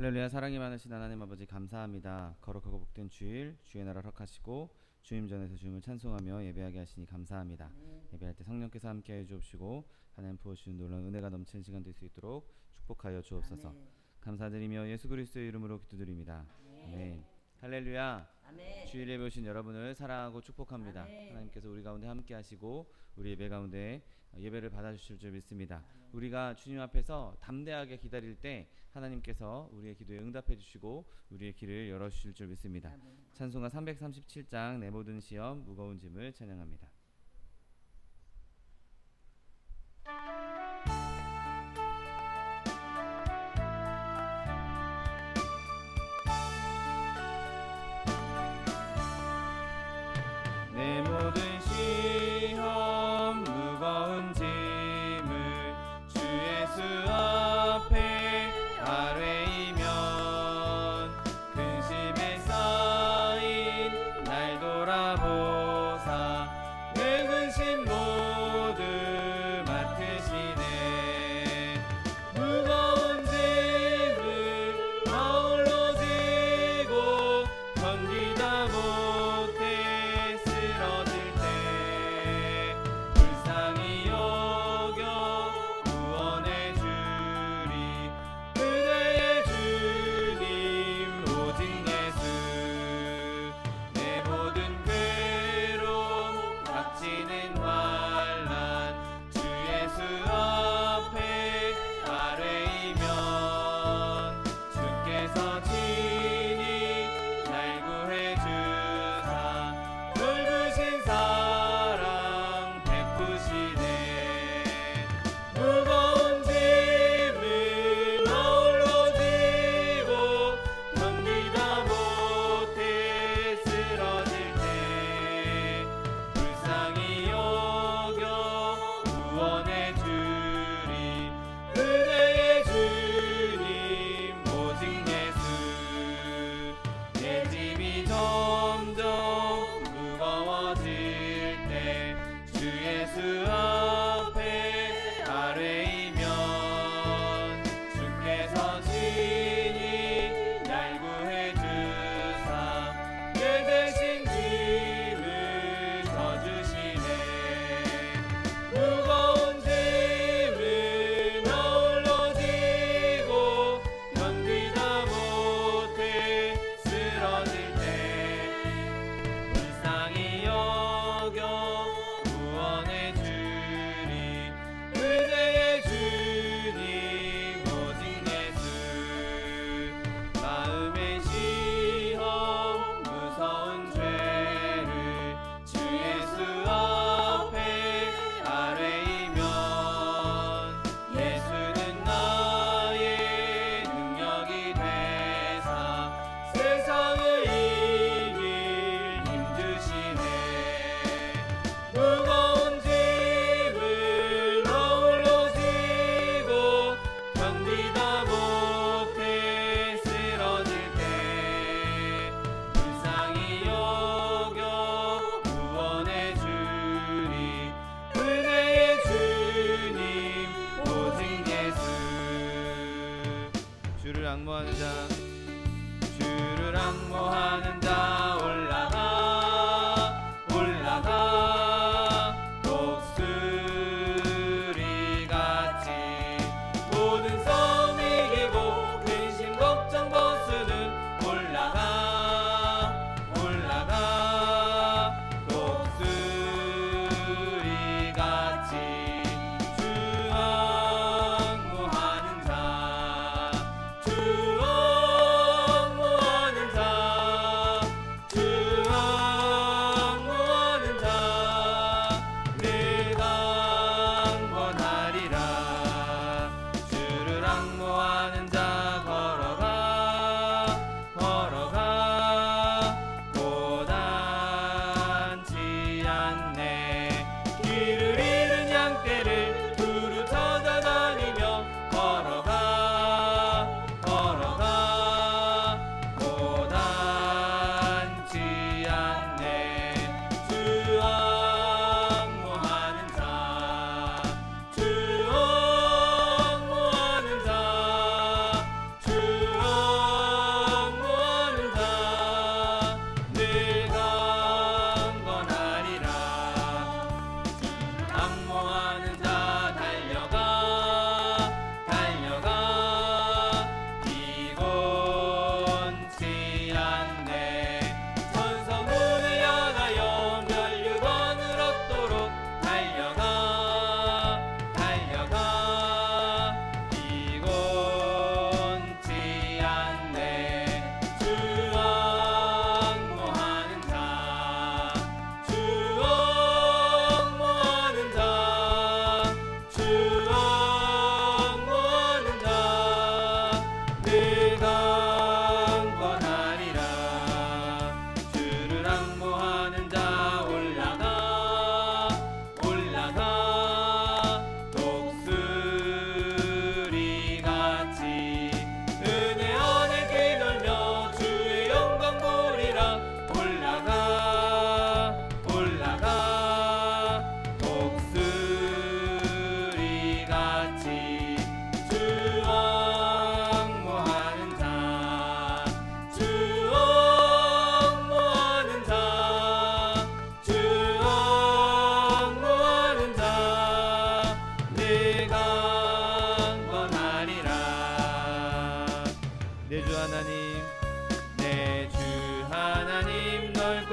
할렐루야. 사랑이 많으신 하나님 아버지 감사합니다. 거룩하고 복된 주일 주의 나라를 허락하시고 주님 전에서 주님을 찬송하며 예배하게 하시니 감사합니다. 예배할 때 성령께서 함께하여 주옵시고 하나님 부어주신 놀라운 은혜가 넘치는 시간 될 수 있도록 축복하여 주옵소서. 감사드리며 예수 그리스도의 이름으로 기도드립니다. 아멘. 할렐루야. 아멘. 주일 예배 오신 여러분을 사랑하고 축복합니다. 아멘. 하나님께서 우리 가운데 함께 하시고 우리 예배 가운데 예배를 받아주실 줄 믿습니다. 우리가 주님 앞에서 담대하게 기다릴 때 하나님께서 우리의 기도에 응답해 주시고 우리의 길을 열어주실 줄 믿습니다. 찬송가 337장 내 모든 시험 무거운 짐을 찬양합니다. 내 모든 시험 무거운 짐을 주 예수 앞에 아뢰이면 근심에 쌓인 날 돌아보사 내 근심 모두 맡으시네. 무거운 짐을 홀로 지고 견디다 못해 쓰러질 때 불쌍히 여겨 구원해 주리 그대의 주님 오직 예수. 내 모든 괴로움 닥치는 환난 주 예수 앞에 아뢰이면 주께서 친히 날 구해 주리.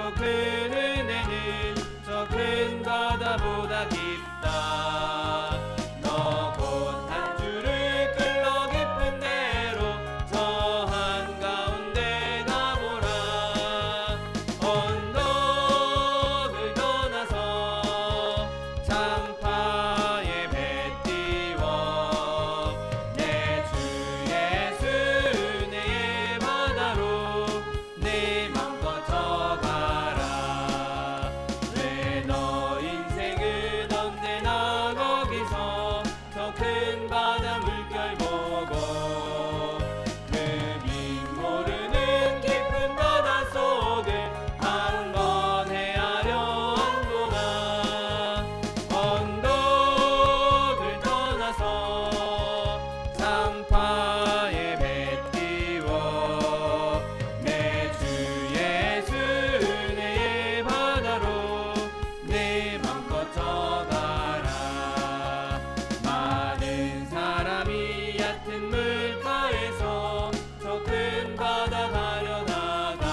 저 큰 은혜는 저 큰 바다보다 깊다. 너 곧 한 줄을 끌러 깊은 데로 저 한가운데 가보라. 언덕을 떠나서 장파에 배 띄워 내 주 예수 은혜의 바다로 내 맘껏 져가라. 왜 너 인생은 언제나 거기서 저 큰 바다 물결 보고 그 빈 모르는 깊은 바다 속을 한번 헤아려 언도나. 언덕을 떠나서 장파에 배 띄워 내 주 예수 은혜의 바다로 내 맘껏 져가라. 많은 사람이 얕은 물가에서 저 큰 바다 가려다가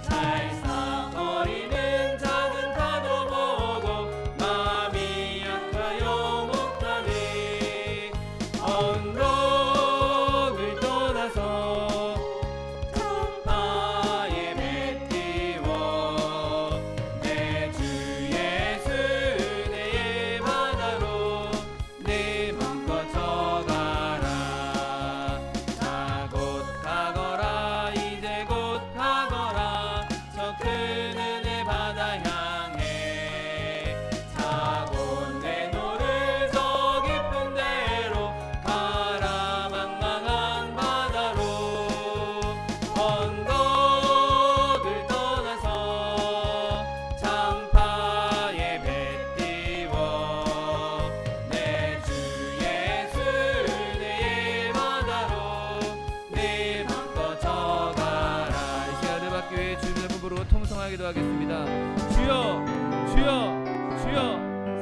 살상거리는 작은 파도 보고 마음이 약하여 못가네. 언덕을 떠나서 장파에 배 띄워 내 주 예수 은혜의 바다로 내 맘껏 져가라. 자 곧 가거라 이제 곧 가거라 저 큰 은혜 바다 향해. 자 곧 내노를 저 깊은 데로 가라 망망한 바다로. 언덕을 떠나서 장파에 배 띄워 내 주 예수 은혜의 바다로 내 맘껏 져가라. 이 시간 음악교회 주님의 부부로 통성하기도 하겠습니다. 주여 주여 주여.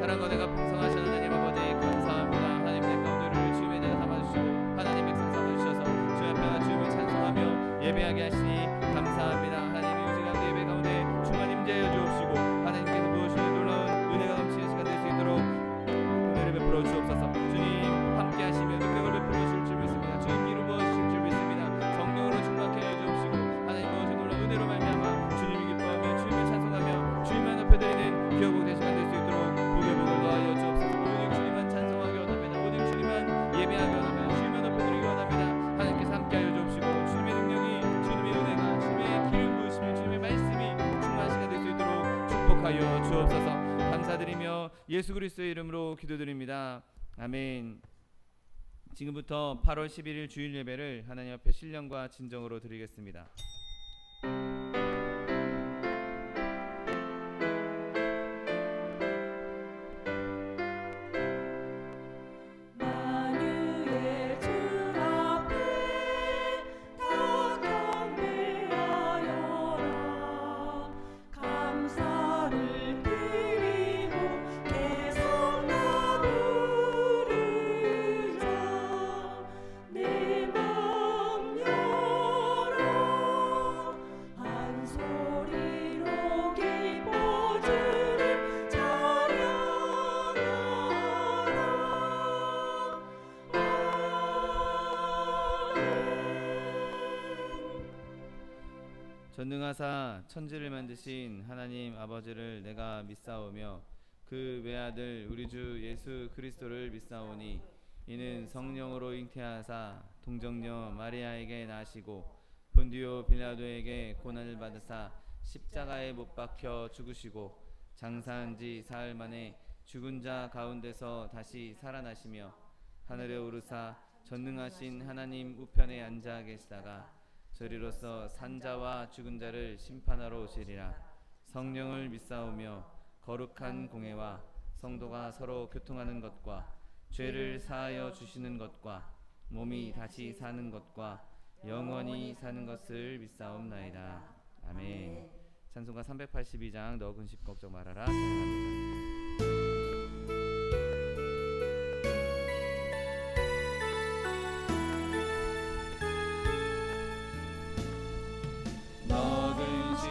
사랑과 내가 풍성하신 하나님 아버지 감사합니다. 하나님 내 가운데를 주님의 자녀 삼아주시고 하나님 백성 삼아주셔서 주 앞에 주님을 찬송하며 예배하게 하시니 감사합니다. 하나님의 유지가 예배 가운데 충만 임재하여 주옵시고 하나님께서 부으시는 놀라운 은혜가 넘치는 시간 될 수 있도록 은혜를 베풀어 주옵소서. 주님 함께 하시며 능력을 베풀어 주실 줄 믿습니다. 주님 기름 부어 주실 줄 믿습니다. 성령으로 충만케 해 주옵시고 하나님 부으신 놀라운 은혜로 말미암아 주님이 기뻐하며 주님을 찬송하며 주님만 높여드리는 기업복 된 시간 될 수 있도록 복의 복을 더하여 주옵소서. 오직 주님만 찬송하기 원합니다. 오직 주님만 예배하기 원합니다. 주님만 높여드리기 원합니다. 하나님께서 함께하여 주옵시고 주님의 능력이 주님의 은혜가 주님의 기름 부으심이 주님의 말씀이 충만한 시간 될 수 있도록 축복하여 주옵소서. 감사드리며 예수 그리스도의 이름으로 기도드립니다. 아멘. 지금부터 8월 11일 주일 예배를 하나님 앞에 신령과 진정으로 드리겠습니다. 만유의 주 앞에 다 경배하여라. 감사를 드리고 계속 나 부르자. 내 맘 열어 한 소리로 기뻐 주를 찬양하라. 전능하사 천지를 만드신 하나님 아버지를 내가 믿사오며 그 외아들 우리 주 예수 그리스도를 믿사오니 이는 성령으로 잉태하사 동정녀 마리아에게 나시고 본디오 빌라도에게 고난을 받으사 십자가에 못 박혀 죽으시고 장사한 지 사흘 만에 죽은 자 가운데서 다시 살아나시며 하늘에 오르사 전능하신 하나님 우편에 앉아 계시다가 저리로서 산자와 죽은 자를 심판하러 오시리라. 성령을 믿사오며 거룩한 공회와 성도가 서로 교통하는 것과 죄를 사하여 주시는 것과 몸이 다시 사는 것과 영원히 사는 것을 믿사옵나이다. 아멘. 찬송가 382장 너 근심 걱정 말아라 찬양합니다. 너 근심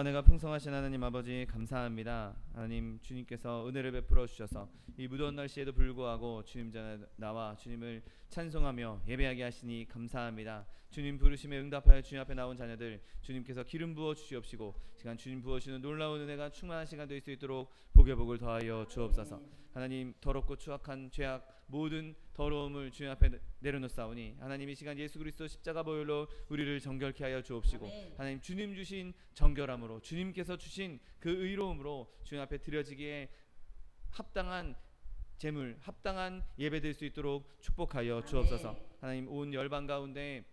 은혜가 풍성하신 하나님 아버지 감사합니다. 하나님 주님께서 은혜를 베풀어 주셔서 이 무더운 날씨에도 불구하고 주님 전에 나와 주님을 찬송하며 예배하게 하시니 감사합니다. 주님 부르심에 응답하여 주님 앞에 나온 자녀들 주님께서 기름 부어 주시옵시고 시간 주님 부어주시는 놀라운 은혜가 충만한 시간 될 수 있도록 복의 복을 더하여 주옵소서. 하나님 더럽고 추악한 죄악 모든 더러움을 주님 앞에 내려놓사오니 하나님 이 시간 예수 그리스도 십자가 보혈로 우리를 정결케 하여 주옵시고 하나님 주님 주신 정결함으로 주님께서 주신 그 의로움으로 주님 앞에 드려지기에 합당한 제물 합당한 예배될 수 있도록 축복하여 주옵소서. 하나님 온 열방 가운데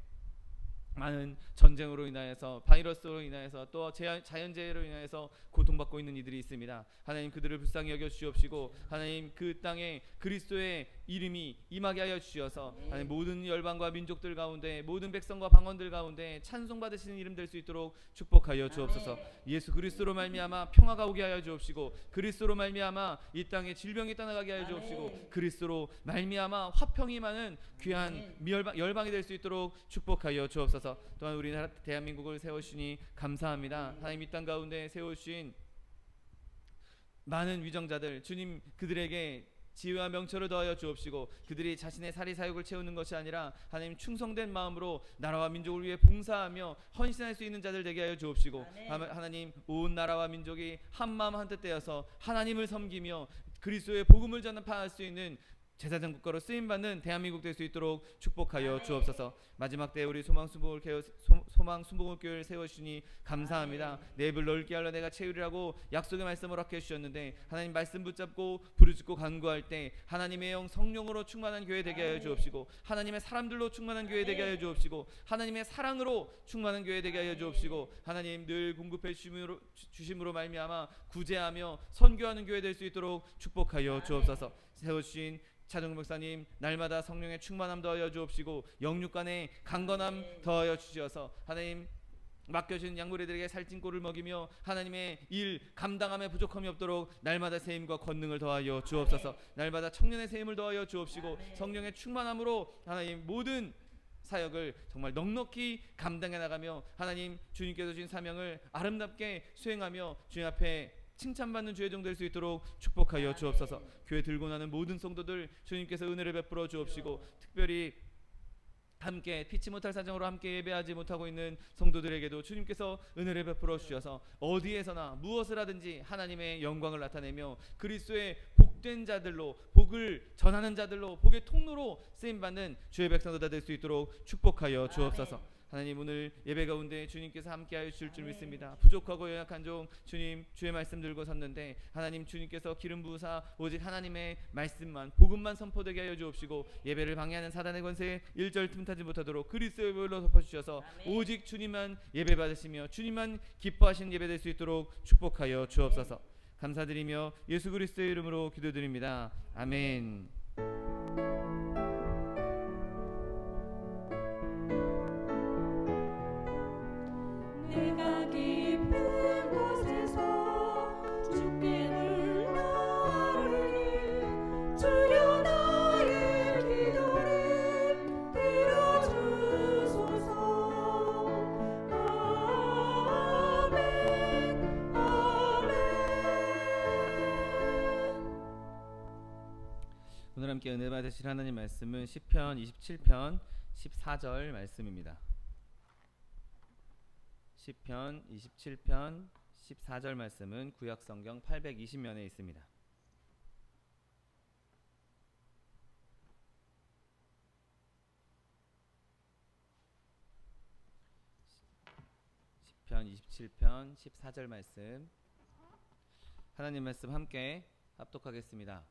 많은 전쟁으로 인하여서 바이러스로 인하여서 또 자연재해로 인하여서 고통받고 있는 이들이 있습니다. 하나님 그들을 불쌍히 여겨 주옵시고 하나님 그 땅에 그리스도의 이름이 임하게 하여 주셔서 하나님 모든 열방과 민족들 가운데 모든 백성과 방언들 가운데 찬송받으시는 이름 될 수 있도록 축복하여 주옵소서. 예수 그리스도로 말미암아 평화가 오게 하여 주옵시고 그리스도로 말미암아 이 땅에 질병이 떠나가게 하여 주옵시고 그리스도로 말미암아 화평이 임하는 귀한 열방이 될 수 있도록 축복하여 주옵소서. 또한 우리나라 대한민국을 세우시니 감사합니다. 하나님 이 땅 가운데 세우신 많은 위정자들 주님 그들에게 지혜와 명철을 더하여 주옵시고 그들이 자신의 사리사욕을 채우는 것이 아니라 하나님 충성된 마음으로 나라와 민족을 위해 봉사하며 헌신할 수 있는 자들 되게 하여 주옵시고 하나님 온 나라와 민족이 한마음 한뜻 되어서 하나님을 섬기며 그리스도의 복음을 전파할 수 있는 제사장 국가로 쓰임받는 대한민국 될 수 있도록 축복하여 주옵소서. 마지막 때 우리 소망순복음교회를 세우시니 감사합니다. 내 입을 넓게 하려 내가 채우리라고 약속의 말씀을 허락해 주셨는데 하나님 말씀 붙잡고 부르짖고 간구할 때 하나님의 영 성령으로 충만한 교회 되게 하여 주옵시고 하나님의 사람들로 충만한 교회 되게 하여 주옵시고 하나님의 사랑으로 충만한 교회 되게 하여 주옵시고 하나님 늘 공급해 주심으로 말미암아 구제하며 선교하는 교회 될 수 있도록 축복하여 주옵소서. 세우신 차정 목사님 날마다 성령의 충만함 더하여 주옵시고 영육간의 강건함 더하여 주셔서 하나님 맡겨진 양무리들에게 살찐 꼴을 먹이며 하나님의 일 감당함에 부족함이 없도록 날마다 세임과 권능을 더하여 주옵소서. 날마다 청년의 세임을 더하여 주옵시고 성령의 충만함으로 하나님 모든 사역을 정말 넉넉히 감당해 나가며 하나님 주님께서 주신 사명을 아름답게 수행하며 주님 앞에 칭찬받는 주의 종 될 수 있도록 축복하여 주옵소서. 교회 들고 나는 모든 성도들 주님께서 은혜를 베풀어 주옵시고 특별히 함께 피치 못할 사정으로 함께 예배하지 못하고 있는 성도들에게도 주님께서 은혜를 베풀어 주셔서 어디에서나 무엇을 하든지 하나님의 영광을 나타내며 그리스도의 복된 자들로 복을 전하는 자들로 복의 통로로 쓰임받는 주의 백성들 될 수 있도록 축복하여 주옵소서. 하나님 오늘 예배 가운데 주님께서 함께하여 주실 줄 믿습니다. 부족하고 연약한 종 주님 주의 말씀 들고 섰는데 하나님 주님께서 기름 부으사 오직 하나님의 말씀만 복음만 선포되게 하여 주옵시고 예배를 방해하는 사단의 권세에 일절 틈타지 못하도록 그리스도의 보혈로 덮어주셔서 오직 주님만 예배 받으시며 주님만 기뻐하시는 예배 될 수 있도록 축복하여 주옵소서. 감사드리며 예수 그리스도의 이름으로 기도드립니다. 아멘. 내가 깊은 곳에서 주께 나르니 주여 나의 기도를 들어주소서. 아멘 아멘. 오늘 함께 은혜 받으실 하나님 말씀은 시편 27편 14절 말씀입니다. 시편 27편 14절 말씀은 구약성경 820면에 있습니다. 시편 27편 14절 말씀 하나님 말씀 함께 합독하겠습니다.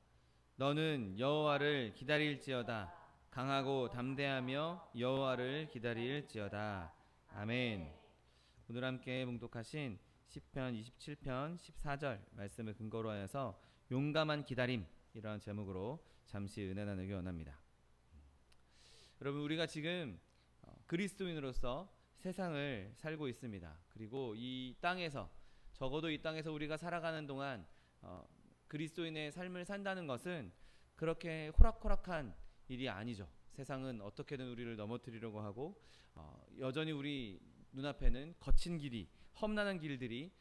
너는 여호와를 기다릴지어다. 강하고 담대하며 여호와를 기다릴지어다. 아멘. 오늘 함께 봉독하신 시편 27편 14절 말씀을 근거로 하여서 용감한 기다림이라는 제목으로 잠시 은혜 나누기 원합니다. 여러분 우리가 지금 그리스도인으로서 세상을 살고 있습니다. 그리고 이 땅에서 적어도 이 땅에서 우리가 살아가는 동안 그리스도인의 삶을 산다는 것은 그렇게 호락호락한 일이 아니죠. 세상은 어떻게든 우리를 넘어뜨리려고 하고 여전히 우리 눈앞에는 거친 길이 험난한 길들이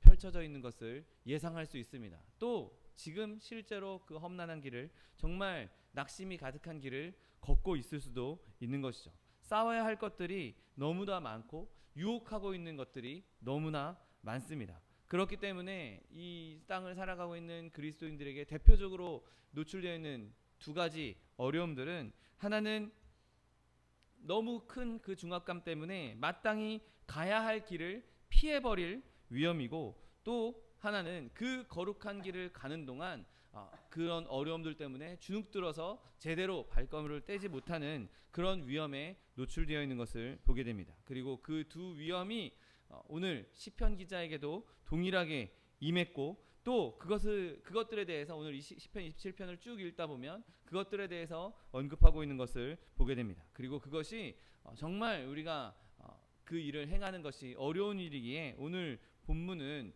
펼쳐져 있는 것을 예상할 수 있습니다. 또 지금 실제로 그 험난한 길을, 정말 낙심이 가득한 길을 걷고 있을 수도 있는 것이죠. 싸워야 할 것들이 너무나 많고 유혹하고 있는 것들이 너무나 많습니다. 그렇기 때문에 이 땅을 살아가고 있는 그리스도인들에게 대표적으로 노출되어 있는 두 가지 어려움들은, 하나는 너무 큰 그 중압감 때문에 마땅히 가야 할 길을 피해버릴 위험이고, 또 하나는 그 거룩한 길을 가는 동안 그런 어려움들 때문에 주눅들어서 제대로 발걸음을 떼지 못하는 그런 위험에 노출되어 있는 것을 보게 됩니다. 그리고 그 두 위험이 오늘 시편 기자에게도 동일하게 임했고, 또 그것들에 대해서 오늘 시편 27편을 쭉 읽다 보면 그것들에 대해서 언급하고 있는 것을 보게 됩니다. 그리고 그것이 정말 우리가 그 일을 행하는 것이 어려운 일이기에 오늘 본문은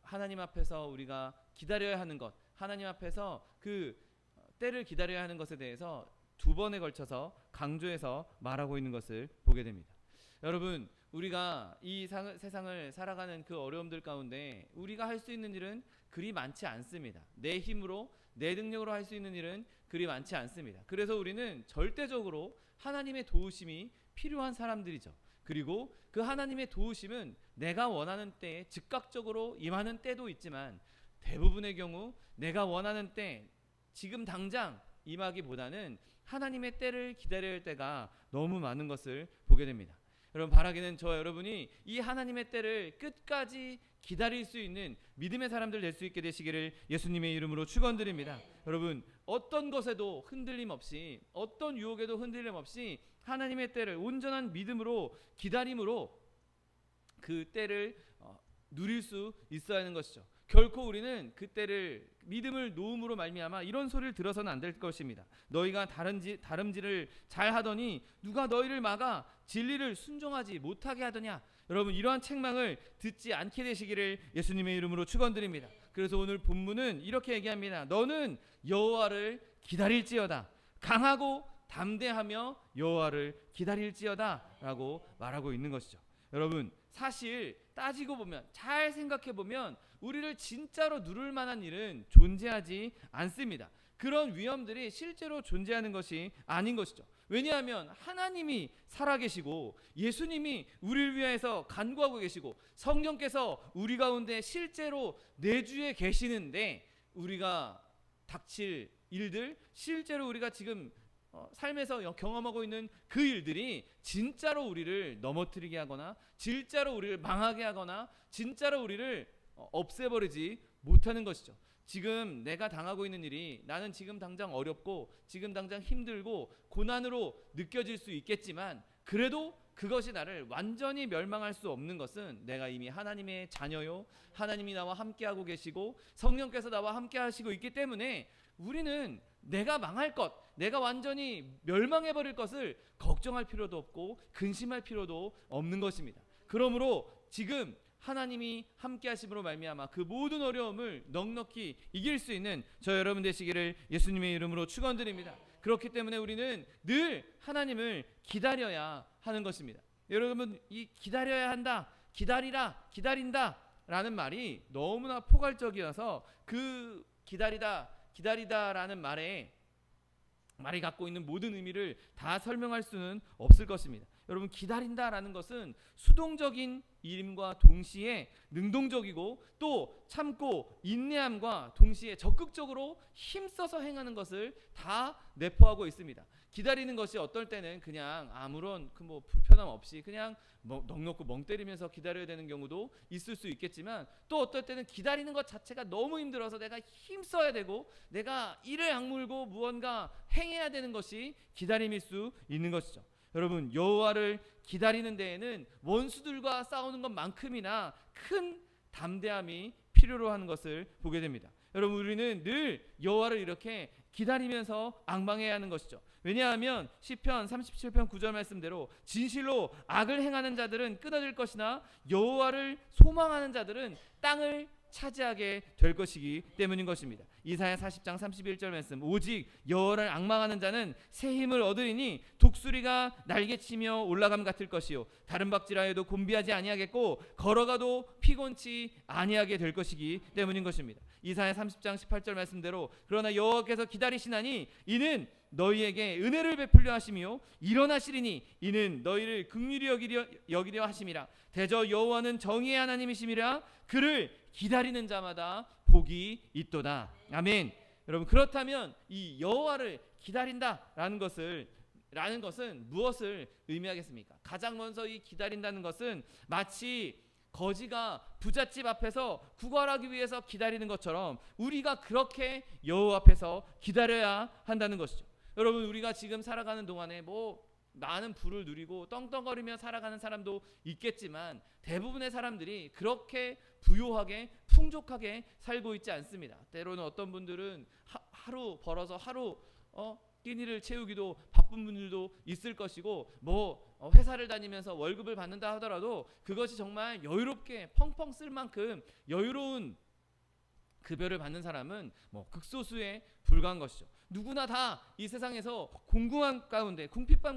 하나님 앞에서 우리가 기다려야 하는 것, 하나님 앞에서 그 때를 기다려야 하는 것에 대해서 두 번에 걸쳐서 강조해서 말하고 있는 것을 보게 됩니다. 여러분, 우리가 이 세상을 살아가는 그 어려움들 가운데 우리가 할 수 있는 일은 그리 많지 않습니다. 내 힘으로, 내 능력으로 할 수 있는 일은 그리 많지 않습니다. 그래서 우리는 절대적으로 하나님의 도우심이 필요한 사람들이죠. 그리고 그 하나님의 도우심은 내가 원하는 때에 즉각적으로 임하는 때도 있지만, 대부분의 경우 내가 원하는 때 지금 당장 임하기보다는 하나님의 때를 기다려야 할 때가 너무 많은 것을 보게 됩니다. 여러분, 바라기는 저와 여러분이 이 하나님의 때를 끝까지 기다릴 수 있는 믿음의 사람들 될 수 있게 되시기를 예수님의 이름으로 축원드립니다. 여러분, 어떤 것에도 흔들림 없이, 어떤 유혹에도 흔들림 없이 하나님의 때를 온전한 믿음으로, 기다림으로 그 때를 누릴 수 있어야 하는 것이죠. 결코 우리는 그 때를 믿음을 놓음으로 말미암아 이런 소리를 들어서는 안 될 것입니다. 너희가 다름질을 잘 하더니 누가 너희를 막아 진리를 순종하지 못하게 하더냐. 여러분, 이러한 책망을 듣지 않게 되시기를 예수님의 이름으로 축원드립니다. 그래서 오늘 본문은 이렇게 얘기합니다. 너는 여호와를 기다릴지어다. 강하고 담대하며 여호와를 기다릴지어다 라고 말하고 있는 것이죠. 여러분, 사실 따지고 보면, 잘 생각해 보면 우리를 진짜로 누를 만한 일은 존재하지 않습니다. 그런 위험들이 실제로 존재하는 것이 아닌 것이죠. 왜냐하면 하나님이 살아계시고 예수님이 우리를 위해서 간구하고 계시고 성령께서 우리 가운데 실제로 내주에 계시는데, 우리가 닥칠 일들, 실제로 우리가 지금 삶에서 경험하고 있는 그 일들이 진짜로 우리를 넘어뜨리게 하거나 진짜로 우리를 망하게 하거나 진짜로 우리를 없애버리지 못하는 것이죠. 지금 내가 당하고 있는 일이 나는 지금 당장 어렵고 지금 당장 힘들고 고난으로 느껴질 수 있겠지만, 그래도 그것이 나를 완전히 멸망할 수 없는 것은 내가 이미 하나님의 자녀요, 하나님이 나와 함께하고 계시고 성령께서 나와 함께하시고 있기 때문에 우리는 내가 망할 것, 내가 완전히 멸망해버릴 것을 걱정할 필요도 없고 근심할 필요도 없는 것입니다. 그러므로 지금 하나님이 함께 하심으로 말미암아 그 모든 어려움을 넉넉히 이길 수 있는 저 여러분 되시기를 예수님의 이름으로 축원드립니다. 그렇기 때문에 우리는 늘 하나님을 기다려야 하는 것입니다. 여러분, 이 기다려야 한다, 기다리라, 기다린다 라는 말이 너무나 포괄적이어서 그 기다리다라는 말이 갖고 있는 모든 의미를 다 설명할 수는 없을 것입니다. 여러분, 기다린다라는 것은 수동적인 일임과 동시에 능동적이고 또 참고 인내함과 동시에 적극적으로 힘써서 행하는 것을 다 내포하고 있습니다. 기다리는 것이 어떨 때는 그냥 아무런 불편함 없이 그냥 넉넉히 멍 때리면서 기다려야 되는 경우도 있을 수 있겠지만, 또 어떨 때는 기다리는 것 자체가 너무 힘들어서 내가 힘써야 되고 내가 이를 악물고 무언가 행해야 되는 것이 기다림일 수 있는 것이죠. 여러분, 여호와를 기다리는 데에는 원수들과 싸우는 것만큼이나 큰 담대함이 필요로 하는 것을 보게 됩니다. 여러분, 우리는 늘 여호와를 이렇게 기다리면서 앙망해야 하는 것이죠. 왜냐하면 시편 37편 9절 말씀대로 진실로 악을 행하는 자들은 끊어질 것이나 여호와를 소망하는 자들은 땅을 차지하게 될 것이기 때문인 것입니다. 이사야 40장 31절 말씀, 오직 여호와를 앙망하는 자는 새 힘을 얻으리니 독수리가 날개치며 올라감 같을 것이요 다른 박질하여도 곤비하지 아니하겠고 걸어가도 피곤치 아니하게 될 것이기 때문인 것입니다. 이사야 30장 18절 말씀대로 그러나 여호와께서 기다리시나니 이는 너희에게 은혜를 베풀려 하시며 일어나시리니 이는 너희를 긍휼히 여기려 하심이라. 대저 여호와는 정의의 하나님이심이라. 그를 기다리는 자마다 복이 있도다. 아멘. 여러분, 그렇다면 이 여호와를 기다린다라는 것은 무엇을 의미하겠습니까? 가장 먼저 이 기다린다는 것은 마치 거지가 부잣집 앞에서 구걸하기 위해서 기다리는 것처럼 우리가 그렇게 여호와 앞에서 기다려야 한다는 것이죠. 여러분, 우리가 지금 살아가는 동안에 많은 부를 누리고 떵떵거리며 살아가는 사람도 있겠지만 대부분의 사람들이 그렇게 부요하게 풍족하게 살고 있지 않습니다. 때로는 어떤 분들은 하루 벌어서 하루 끼니를 채우기도 바쁜 분들도 있을 것이고 회사를 다니면서 월급을 받는다 하더라도 그것이 정말 여유롭게 펑펑 쓸 만큼 여유로운 급여를 받는 사람은 극소수에 불과한 것이죠. 누구나 다 이 세상에서 궁핍함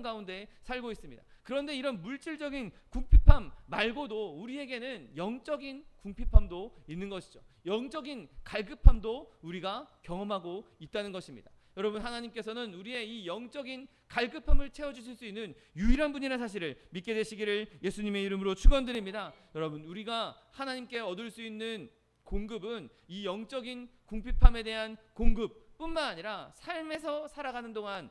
가운데 살고 있습니다. 그런데 이런 물질적인 궁핍함 말고도 우리에게는 영적인 궁핍함도 있는 것이죠. 영적인 갈급함도 우리가 경험하고 있다는 것입니다. 여러분, 하나님께서는 우리의 이 영적인 갈급함을 채워주실 수 있는 유일한 분이라는 사실을 믿게 되시기를 예수님의 이름으로 축원드립니다. 여러분, 우리가 하나님께 얻을 수 있는 공급은 이 영적인 궁핍함에 대한 공급뿐만 아니라 삶에서 살아가는 동안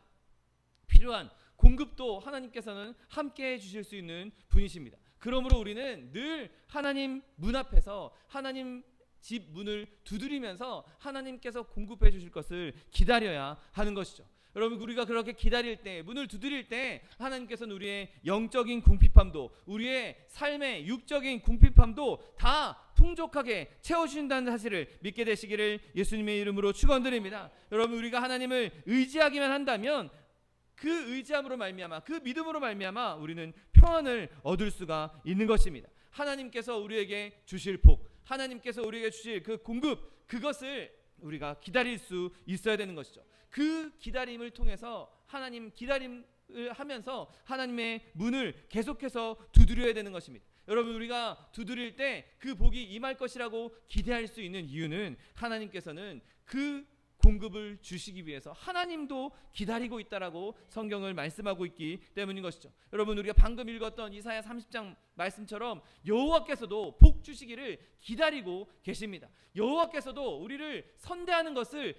필요한 공급도 하나님께서는 함께해 주실 수 있는 분이십니다. 그러므로 우리는 늘 하나님 문 앞에서 하나님 집 문을 두드리면서 하나님께서 공급해 주실 것을 기다려야 하는 것이죠. 여러분, 우리가 그렇게 기다릴 때, 문을 두드릴 때 하나님께서는 우리의 영적인 궁핍함도, 우리의 삶의 육적인 궁핍함도 다 풍족하게 채워주신다는 사실을 믿게 되시기를 예수님의 이름으로 축원드립니다. 여러분, 우리가 하나님을 의지하기만 한다면 그 의지함으로 말미암아, 그 믿음으로 말미암아 우리는 평안을 얻을 수가 있는 것입니다. 하나님께서 우리에게 주실 복, 하나님께서 우리에게 주실 그 공급, 그것을 우리가 기다릴 수 있어야 되는 것이죠. 그 기다림을 통해서 기다림을 하면서 하나님의 문을 계속해서 두드려야 되는 것입니다. 여러분, 우리가 두드릴 때 그 복이 임할 것이라고 기대할 수 있는 이유는 하나님께서는 그 공급을 주시기 위해서 하나님도 기다리고 있다라고 성경을 말씀하고 있기 때문인 것이죠. 여러분, 우리가 방금 읽었던 이사야 30장 말씀처럼 여호와께서도 복 주시기를 기다리고 계십니다. 여호와께서도 우리를 선대하는 것을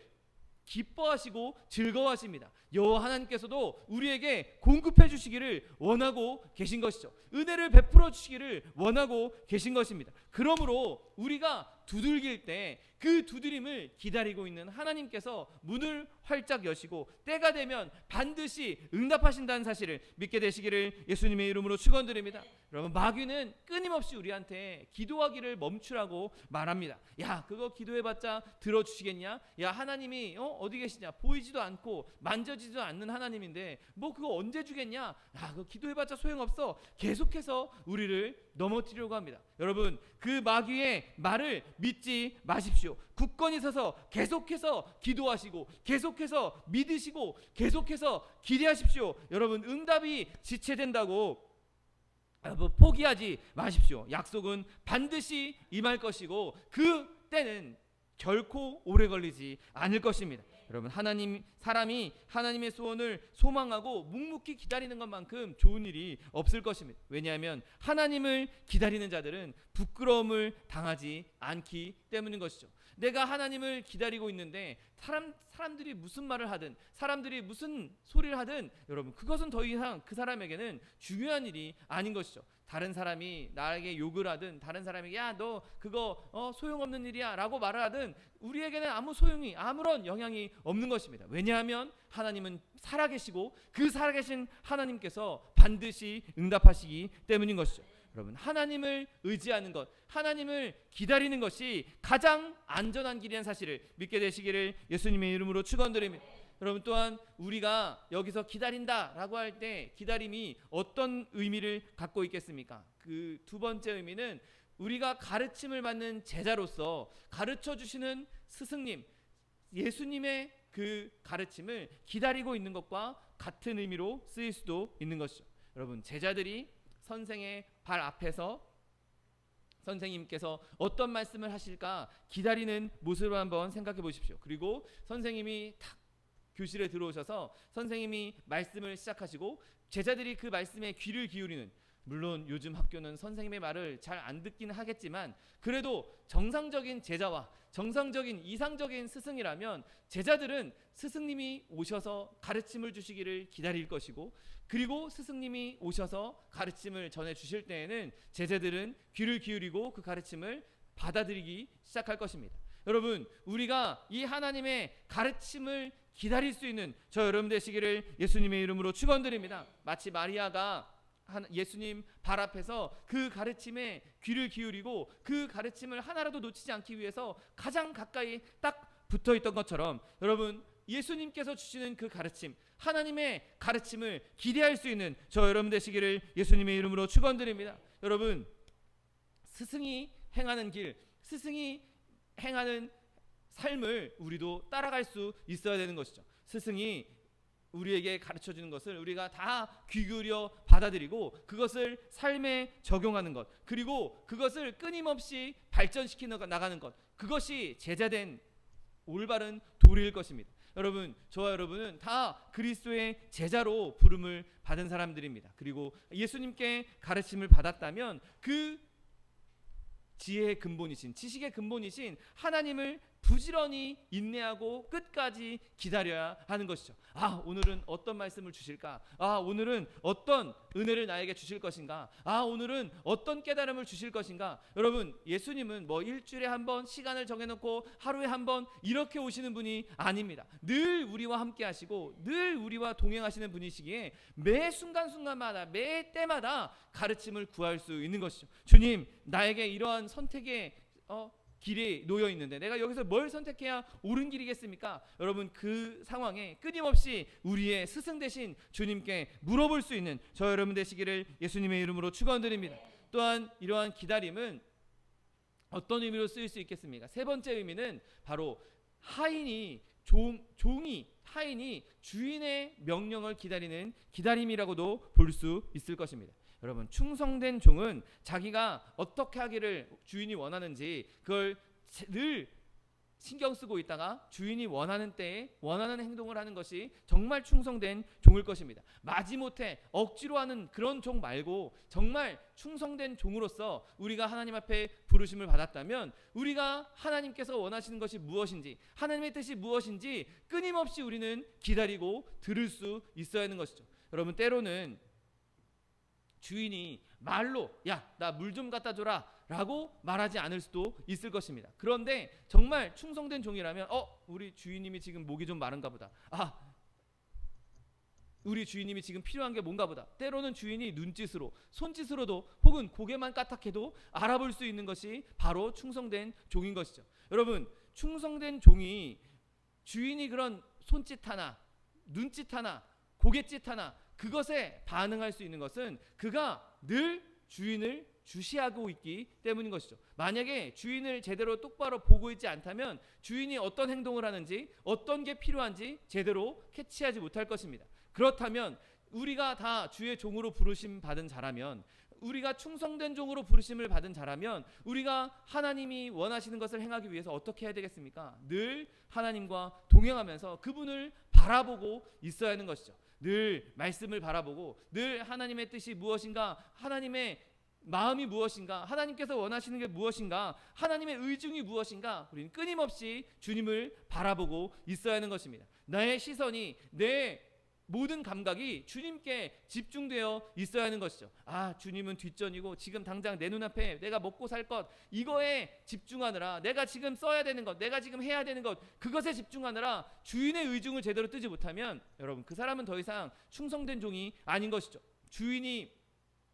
기뻐하시고 즐거워하십니다. 여호와 하나님께서도 우리에게 공급해 주시기를 원하고 계신 것이죠. 은혜를 베풀어 주시기를 원하고 계신 것입니다. 그러므로 우리가 두들길 때 그 두드림을 기다리고 있는 하나님께서 문을 활짝 여시고 때가 되면 반드시 응답하신다는 사실을 믿게 되시기를 예수님의 이름으로 축원드립니다. 여러분, 마귀는 끊임없이 우리한테 기도하기를 멈추라고 말합니다. 야, 그거 기도해봤자 들어주시겠냐? 야, 하나님이 어디 계시냐? 보이지도 않고 만져지지도 않는 하나님인데 그거 언제 주겠냐? 야, 그거 기도해봤자 소용없어. 계속해서 우리를 넘어뜨리려고 합니다. 여러분, 그 마귀의 말을 믿지 마십시오. 굳건히 서서 계속해서 기도하시고 계속해서 믿으시고 계속해서 기대하십시오. 여러분, 응답이 지체된다고 포기하지 마십시오. 약속은 반드시 임할 것이고 그 때는 결코 오래 걸리지 않을 것입니다. 여러분, 사람이 하나님의 소원을 소망하고 묵묵히 기다리는 것만큼 좋은 일이 없을 것입니다. 왜냐하면 하나님을 기다리는 자들은 부끄러움을 당하지 않기 때문인 것이죠. 내가 하나님을 기다리고 있는데 사람들이 무슨 말을 하든 사람들이 무슨 소리를 하든 여러분, 그것은 더 이상 그 사람에게는 중요한 일이 아닌 것이죠. 다른 사람이 나에게 욕을 하든 다른 사람에게 야, 너 그거 소용없는 일이야 라고 말을 하든 우리에게는 아무런 영향이 없는 것입니다. 왜냐하면 하나님은 살아계시고 그 살아계신 하나님께서 반드시 응답하시기 때문인 것이죠. 여러분, 하나님을 의지하는 것, 하나님을 기다리는 것이 가장 안전한 길이라는 사실을 믿게 되시기를 예수님의 이름으로 축원드립니다. 여러분, 또한 우리가 여기서 기다린다라고 할 때 기다림이 어떤 의미를 갖고 있겠습니까? 그 두 번째 의미는 우리가 가르침을 받는 제자로서 가르쳐 주시는 스승님, 예수님의 그 가르침을 기다리고 있는 것과 같은 의미로 쓰일 수도 있는 것이죠. 여러분, 제자들이 선생의 발 앞에서 선생님께서 어떤 말씀을 하실까 기다리는 모습을 한번 생각해 보십시오. 그리고 선생님이 탁 교실에 들어오셔서 선생님이 말씀을 시작하시고 제자들이 그 말씀에 귀를 기울이는, 물론 요즘 학교는 선생님의 말을 잘 안 듣기는 하겠지만 그래도 정상적인 제자와 정상적인 이상적인 스승이라면 제자들은 스승님이 오셔서 가르침을 주시기를 기다릴 것이고, 그리고 스승님이 오셔서 가르침을 전해 주실 때에는 제자들은 귀를 기울이고 그 가르침을 받아들이기 시작할 것입니다. 여러분, 우리가 이 하나님의 가르침을 기다릴 수 있는 저 여러분 되시기를 예수님의 이름으로 축원드립니다. 마치 마리아가 예수님 발 앞에서 그 가르침에 귀를 기울이고 그 가르침을 하나라도 놓치지 않기 위해서 가장 가까이 딱 붙어 있던 것처럼, 여러분, 예수님께서 주시는 그 가르침, 하나님의 가르침을 기대할 수 있는 저 여러분 되시기를 예수님의 이름으로 축원드립니다. 여러분, 스승이 행하는 길, 스승이 행하는 삶을 우리도 따라갈 수 있어야 되는 것이죠. 스승이 우리에게 가르쳐 주는 것을 우리가 다 귀 기울여 받아들이고 그것을 삶에 적용하는 것, 그리고 그것을 끊임없이 발전시켜 나가는 것, 그것이 제자된 올바른 도리일 것입니다. 여러분, 저와 여러분은 다 그리스도의 제자로 부름을 받은 사람들입니다. 그리고 예수님께 가르침을 받았다면 그 지혜의 근본이신, 지식의 근본이신 하나님을 부지런히 인내하고 끝까지 기다려야 하는 것이죠. 아, 오늘은 어떤 말씀을 주실까? 아, 오늘은 어떤 은혜를 나에게 주실 것인가? 아, 오늘은 어떤 깨달음을 주실 것인가? 여러분, 예수님은 뭐 일주일에 한 번 시간을 정해놓고 하루에 한 번 이렇게 오시는 분이 아닙니다. 늘 우리와 함께 하시고 늘 우리와 동행하시는 분이시기에 매 순간순간마다, 매 때마다 가르침을 구할 수 있는 것이죠. 주님, 나에게 이러한 선택의 길이 놓여 있는데 내가 여기서 뭘 선택해야 옳은 길이겠습니까? 여러분, 그 상황에 끊임없이 우리의 스승 되신 주님께 물어볼 수 있는 저 여러분 되시기를 예수님의 이름으로 축원드립니다. 또한 이러한 기다림은 어떤 의미로 쓰일 수 있겠습니까? 세 번째 의미는 바로 하인이 하인이 주인의 명령을 기다리는 기다림이라고도 볼 수 있을 것입니다. 여러분, 충성된 종은 자기가 어떻게 하기를 주인이 원하는지 그걸 늘 신경 쓰고 있다가 주인이 원하는 때에 원하는 행동을 하는 것이 정말 충성된 종일 것입니다. 마지못해 억지로 하는 그런 종 말고 정말 충성된 종으로서 우리가 하나님 앞에 부르심을 받았다면 우리가 하나님께서 원하시는 것이 무엇인지, 하나님의 뜻이 무엇인지 끊임없이 우리는 기다리고 들을 수 있어야 하는 것이죠. 여러분, 때로는 주인이 말로 야, 나 물 좀 갖다 줘라 라고 말하지 않을 수도 있을 것입니다. 그런데 정말 충성된 종이라면 우리 주인님이 지금 목이 좀 마른가 보다, 우리 주인님이 지금 필요한 게 뭔가 보다. 때로는 주인이 눈짓으로, 손짓으로도 혹은 고개만 까딱해도 알아볼 수 있는 것이 바로 충성된 종인 것이죠. 여러분, 충성된 종이 주인이 그런 손짓 하나, 눈짓 하나, 고갯짓 하나 그것에 반응할 수 있는 것은 그가 늘 주인을 주시하고 있기 때문인 것이죠. 만약에 주인을 제대로 똑바로 보고 있지 않다면 주인이 어떤 행동을 하는지, 어떤 게 필요한지 제대로 캐치하지 못할 것입니다. 그렇다면 우리가 다 주의 종으로 부르심 받은 자라면, 우리가 충성된 종으로 부르심을 받은 자라면 우리가 하나님이 원하시는 것을 행하기 위해서 어떻게 해야 되겠습니까? 늘 하나님과 동행하면서 그분을 바라보고 있어야 하는 것이죠. 늘 말씀을 바라보고 늘 하나님의 뜻이 무엇인가, 하나님의 마음이 무엇인가, 하나님께서 원하시는 게 무엇인가, 하나님의 의중이 무엇인가, 우리는 끊임없이 주님을 바라보고 있어야 하는 것입니다. 나의 시선이, 내 모든 감각이 주님께 집중되어 있어야 하는 것이죠. 주님은 뒷전이고 지금 당장 내 눈앞에 내가 먹고 살 것, 이거에 집중하느라, 내가 지금 써야 되는 것, 내가 지금 해야 되는 것, 그것에 집중하느라 주인의 의중을 제대로 뜨지 못하면 여러분, 그 사람은 더 이상 충성된 종이 아닌 것이죠. 주인이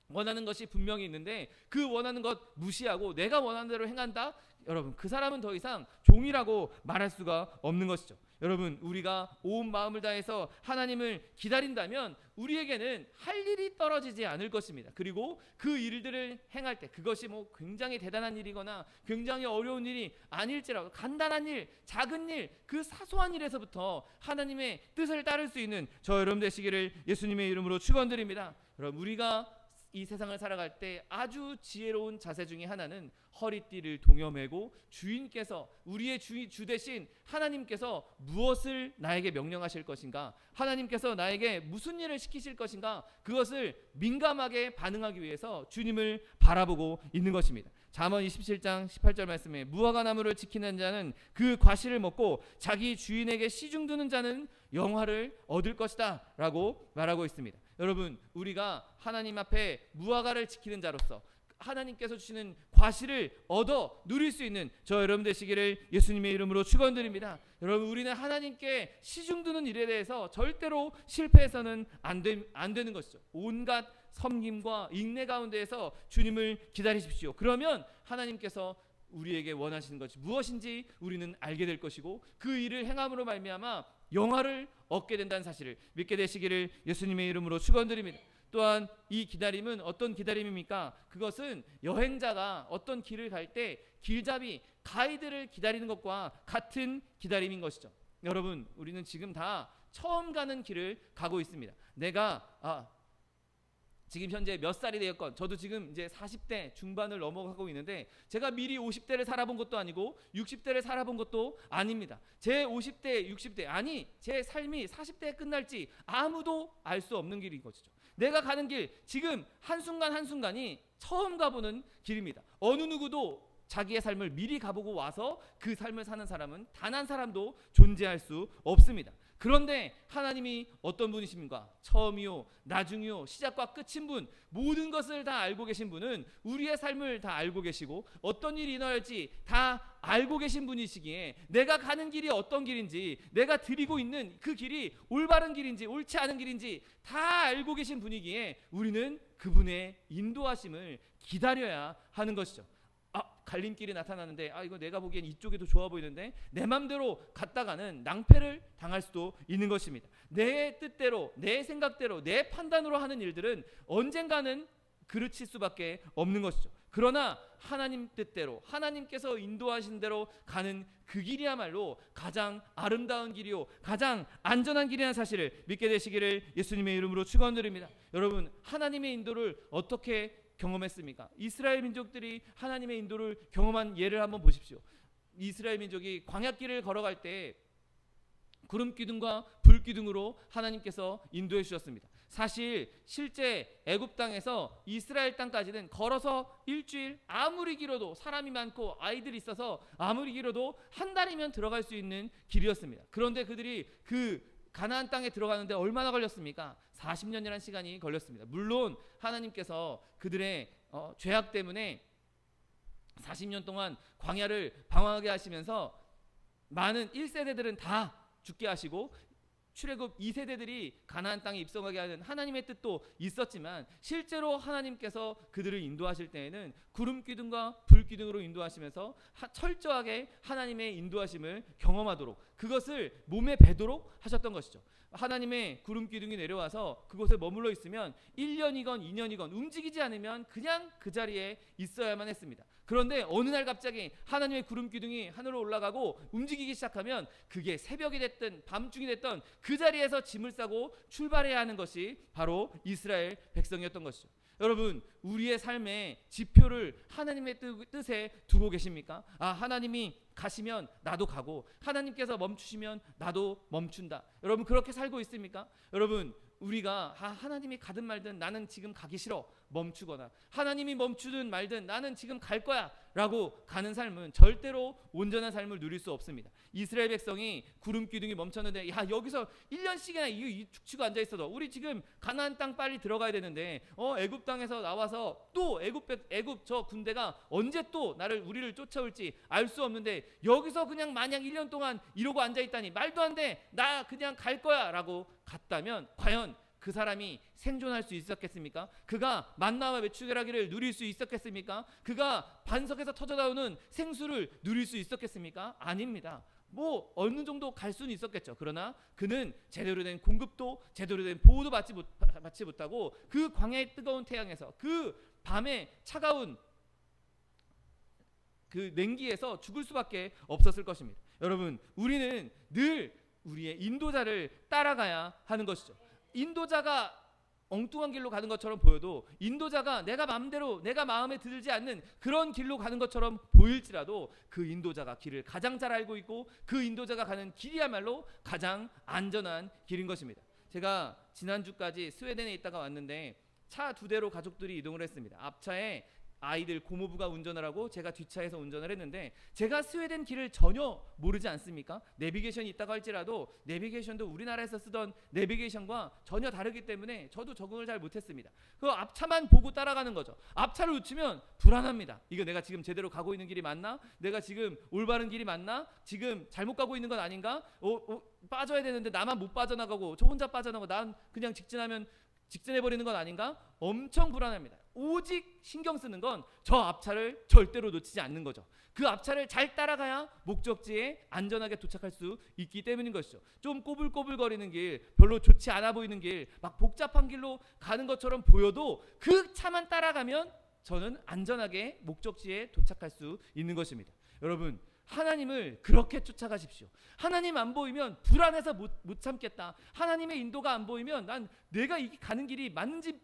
원하는 것이 분명히 있는데 그 원하는 것 무시하고 내가 원하는 대로 행한다? 여러분, 그 사람은 더 이상 종이라고 말할 수가 없는 것이죠. 여러분, 우리가 온 마음을 다해서 하나님을 기다린다면 우리에게는 할 일이 떨어지지 않을 것입니다. 그리고 그 일들을 행할 때 그것이 뭐 굉장히 대단한 일이거나 굉장히 어려운 일이 아닐지라도 간단한 일, 작은 일, 그 사소한 일에서부터 하나님의 뜻을 따를 수 있는 저 여러분 되시기를 예수님의 이름으로 축원드립니다. 여러분, 우리가 이 세상을 살아갈 때 아주 지혜로운 자세 중에 하나는 허리띠를 동여매고 주인께서, 우리의 주 대신 하나님께서 무엇을 나에게 명령하실 것인가, 하나님께서 나에게 무슨 일을 시키실 것인가, 그것을 민감하게 반응하기 위해서 주님을 바라보고 있는 것입니다. 잠언 27장 18절 말씀에 무화과 나무를 지키는 자는 그 과실을 먹고 자기 주인에게 시중 두는 자는 영화를 얻을 것이다 라고 말하고 있습니다. 여러분, 우리가 하나님 앞에 무화과를 지키는 자로서 하나님께서 주시는 과실을 얻어 누릴 수 있는 저 여러분 되시기를 예수님의 이름으로 축원드립니다. 여러분, 우리는 하나님께 시중 두는 일에 대해서 절대로 실패해서는 안 되는 것이죠. 온갖 섬김과 인내 가운데에서 주님을 기다리십시오. 그러면 하나님께서 우리에게 원하시는 것이 무엇인지 우리는 알게 될 것이고 그 일을 행함으로 말미암아 영화를 얻게 된다는 사실을 믿게 되시기를 예수님의 이름으로 축원드립니다. 또한 이 기다림은 어떤 기다림입니까? 그것은 여행자가 어떤 길을 갈 때 길잡이, 가이드를 기다리는 것과 같은 기다림인 것이죠. 여러분, 우리는 지금 다 처음 가는 길을 가고 있습니다. 내가 지금 현재 몇 살이 되었건, 저도 지금 이제 40대 중반을 넘어가고 있는데 제가 미리 50대를 살아본 것도 아니고 60대를 살아본 것도 아닙니다. 제 50대, 60대, 아니 제 삶이 40대에 끝날지 아무도 알 수 없는 길인 것이죠. 내가 가는 길, 지금 한순간 한순간이 처음 가보는 길입니다. 어느 누구도 자기의 삶을 미리 가보고 와서 그 삶을 사는 사람은 단 한 사람도 존재할 수 없습니다. 그런데 하나님이 어떤 분이십니까? 처음이요, 나중이요, 시작과 끝인 분, 모든 것을 다 알고 계신 분은 우리의 삶을 다 알고 계시고 어떤 일이 일어날지 다 알고 계신 분이시기에 내가 가는 길이 어떤 길인지, 내가 드리고 있는 그 길이 올바른 길인지 옳지 않은 길인지 다 알고 계신 분이기에 우리는 그분의 인도하심을 기다려야 하는 것이죠. 갈림길이 나타나는데 이거 내가 보기엔 이쪽이 더 좋아 보이는데 내 맘대로 갔다가는 낭패를 당할 수도 있는 것입니다. 내 뜻대로, 내 생각대로, 내 판단으로 하는 일들은 언젠가는 그르칠 수밖에 없는 것이죠. 그러나 하나님 뜻대로, 하나님께서 인도하신 대로 가는 그 길이야말로 가장 아름다운 길이요, 가장 안전한 길이라는 사실을 믿게 되시기를 예수님의 이름으로 축원드립니다. 여러분, 하나님의 인도를 어떻게 경험했습니까? 이스라엘 민족들이 하나님의 인도를 경험한 예를 한번 보십시오. 이스라엘 민족이 광야길을 걸어갈 때 구름 기둥과 불 기둥으로 하나님께서 인도해 주셨습니다. 사실 실제 애굽 땅에서 이스라엘 땅까지는 걸어서 일주일, 아무리 길어도 사람이 많고 아이들이 있어서 아무리 길어도 한 달이면 들어갈 수 있는 길이었습니다. 그런데 그들이 그 가나안 땅에 들어가는데 얼마나 걸렸습니까? 40년이라는 시간이 걸렸습니다. 물론 하나님께서 그들의 죄악 때문에 40년 동안 광야를 방황하게 하시면서 많은 1세대들은 다 죽게 하시고 출애굽 2세대들이 가나안 땅에 입성하게 하는 하나님의 뜻도 있었지만 실제로 하나님께서 그들을 인도하실 때에는 구름 기둥과 불 기둥으로 인도하시면서 철저하게 하나님의 인도하심을 경험하도록, 그것을 몸에 배도록 하셨던 것이죠. 하나님의 구름 기둥이 내려와서 그곳에 머물러 있으면 1년이건 2년이건 움직이지 않으면 그냥 그 자리에 있어야만 했습니다. 그런데 어느 날 갑자기 하나님의 구름 기둥이 하늘로 올라가고 움직이기 시작하면 그게 새벽이 됐든 밤중이 됐든 그 자리에서 짐을 싸고 출발해야 하는 것이 바로 이스라엘 백성이었던 것이죠. 여러분, 우리의 삶의 지표를 하나님의 뜻에 두고 계십니까? 하나님이 가시면 나도 가고 하나님께서 멈추시면 나도 멈춘다. 여러분, 그렇게 살고 있습니까? 여러분, 우리가 하나님이 가든 말든 나는 지금 가기 싫어 멈추거나 하나님이 멈추든 말든 나는 지금 갈 거야 라고 가는 삶은 절대로 온전한 삶을 누릴 수 없습니다. 이스라엘 백성이 구름 기둥이 멈췄는데 여기서 1년씩이나 이 축치고 앉아 있어도 우리 지금 가나안 땅 빨리 들어가야 되는데 애굽 땅에서 나와서 또 애굽 저 군대가 언제 또 우리를 쫓아올지 알 수 없는데 여기서 그냥 마냥 1년 동안 이러고 앉아 있다니 말도 안 돼, 나 그냥 갈 거야 라고 갔다면 과연 그 사람이 생존할 수 있었겠습니까? 그가 만나와 메추라기를 누릴 수 있었겠습니까? 그가 반석에서 터져나오는 생수를 누릴 수 있었겠습니까? 아닙니다. 뭐 어느 정도 갈 수는 있었겠죠. 그러나 그는 제대로 된 공급도 제대로 된 보호도 받지 못하고 그 광야의 뜨거운 태양에서 그 밤의 차가운 그 냉기에서 죽을 수밖에 없었을 것입니다. 여러분, 우리는 늘 우리의 인도자를 따라가야 하는 것이죠. 인도자가 엉뚱한 길로 가는 것처럼 보여도, 인도자가 내가 마음대로 내가 마음에 들지 않는 그런 길로 가는 것처럼 보일지라도 그 인도자가 길을 가장 잘 알고 있고 그 인도자가 가는 길이야말로 가장 안전한 길인 것입니다. 제가 지난주까지 스웨덴에 있다가 왔는데 차 2대로 가족들이 이동을 했습니다. 앞차에 아이들 고모부가 운전을 하고 제가 뒷차에서 운전을 했는데, 제가 스웨덴 길을 전혀 모르지 않습니까? 내비게이션이 있다고 할지라도 내비게이션도 우리나라에서 쓰던 내비게이션과 전혀 다르기 때문에 저도 적응을 잘 못했습니다. 그 앞차만 보고 따라가는 거죠. 앞차를 놓치면 불안합니다. 이거 내가 지금 제대로 가고 있는 길이 맞나? 내가 지금 올바른 길이 맞나? 지금 잘못 가고 있는 건 아닌가? 빠져야 되는데 나만 못 빠져나가고 저 혼자 빠져나가고 난 그냥 직진해버리는 건 아닌가? 엄청 불안합니다. 오직 신경 쓰는 건 저 앞차를 절대로 놓치지 않는 거죠. 그 앞차를 잘 따라가야 목적지에 안전하게 도착할 수 있기 때문인 것이죠. 좀 꼬불꼬불거리는 길, 별로 좋지 않아 보이는 길, 막 복잡한 길로 가는 것처럼 보여도 그 차만 따라가면 저는 안전하게 목적지에 도착할 수 있는 것입니다. 여러분, 하나님을 그렇게 쫓아가십시오. 하나님 안 보이면 불안해서 못 참겠다. 하나님의 인도가 안 보이면 난 내가 가는 길이 맞는지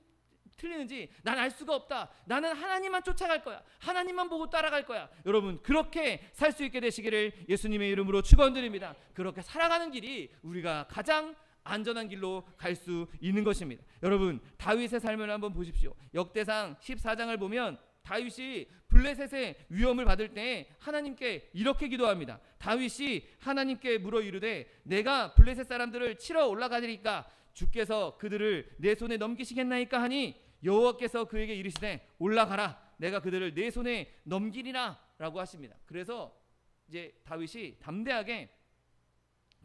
틀리는지 난 알 수가 없다. 나는 하나님만 쫓아갈 거야. 하나님만 보고 따라갈 거야. 여러분, 그렇게 살 수 있게 되시기를 예수님의 이름으로 축원드립니다. 그렇게 살아가는 길이 우리가 가장 안전한 길로 갈 수 있는 것입니다. 여러분, 다윗의 삶을 한번 보십시오. 역대상 14장을 보면 다윗이 블레셋의 위험을 받을 때 하나님께 이렇게 기도합니다. 다윗이 하나님께 물어 이르되 내가 블레셋 사람들을 치러 올라가리까 주께서 그들을 내 손에 넘기시겠나이까 하니 여호와께서 그에게 이르시되 올라가라 내가 그들을 내 손에 넘기리라 라고 하십니다. 그래서 이제 다윗이 담대하게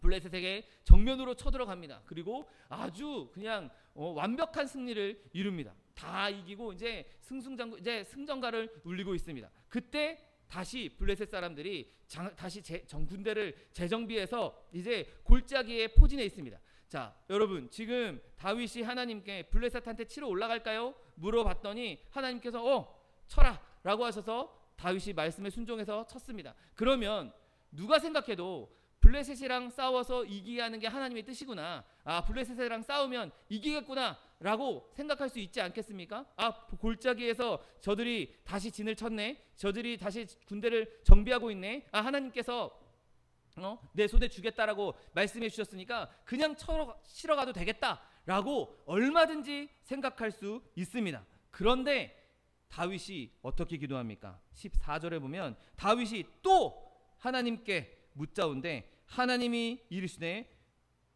블레셋에게 정면으로 쳐들어갑니다. 그리고 아주 그냥 완벽한 승리를 이룹니다. 다 이기고 이제 승전가를 울리고 있습니다. 그때 다시 블레셋 사람들이 다시 군대를 재정비해서 이제 골짜기에 포진해 있습니다. 자, 여러분, 지금 다윗이 하나님께 블레셋한테 치러 올라갈까요? 물어봤더니 하나님께서 쳐라 라고 하셔서 다윗이 말씀에 순종해서 쳤습니다. 그러면 누가 생각해도 블레셋이랑 싸워서 이기게 하는 게 하나님의 뜻이구나, 블레셋이랑 싸우면 이기겠구나 라고 생각할 수 있지 않겠습니까? 골짜기에서 저들이 다시 진을 쳤네, 저들이 다시 군대를 정비하고 있네, 하나님께서 내 손에 주겠다라고 말씀해 주셨으니까 그냥 치러 가도 되겠다라고 얼마든지 생각할 수 있습니다. 그런데 다윗이 어떻게 기도합니까? 14절에 보면 다윗이 또 하나님께 묻자온데 하나님이 이르시되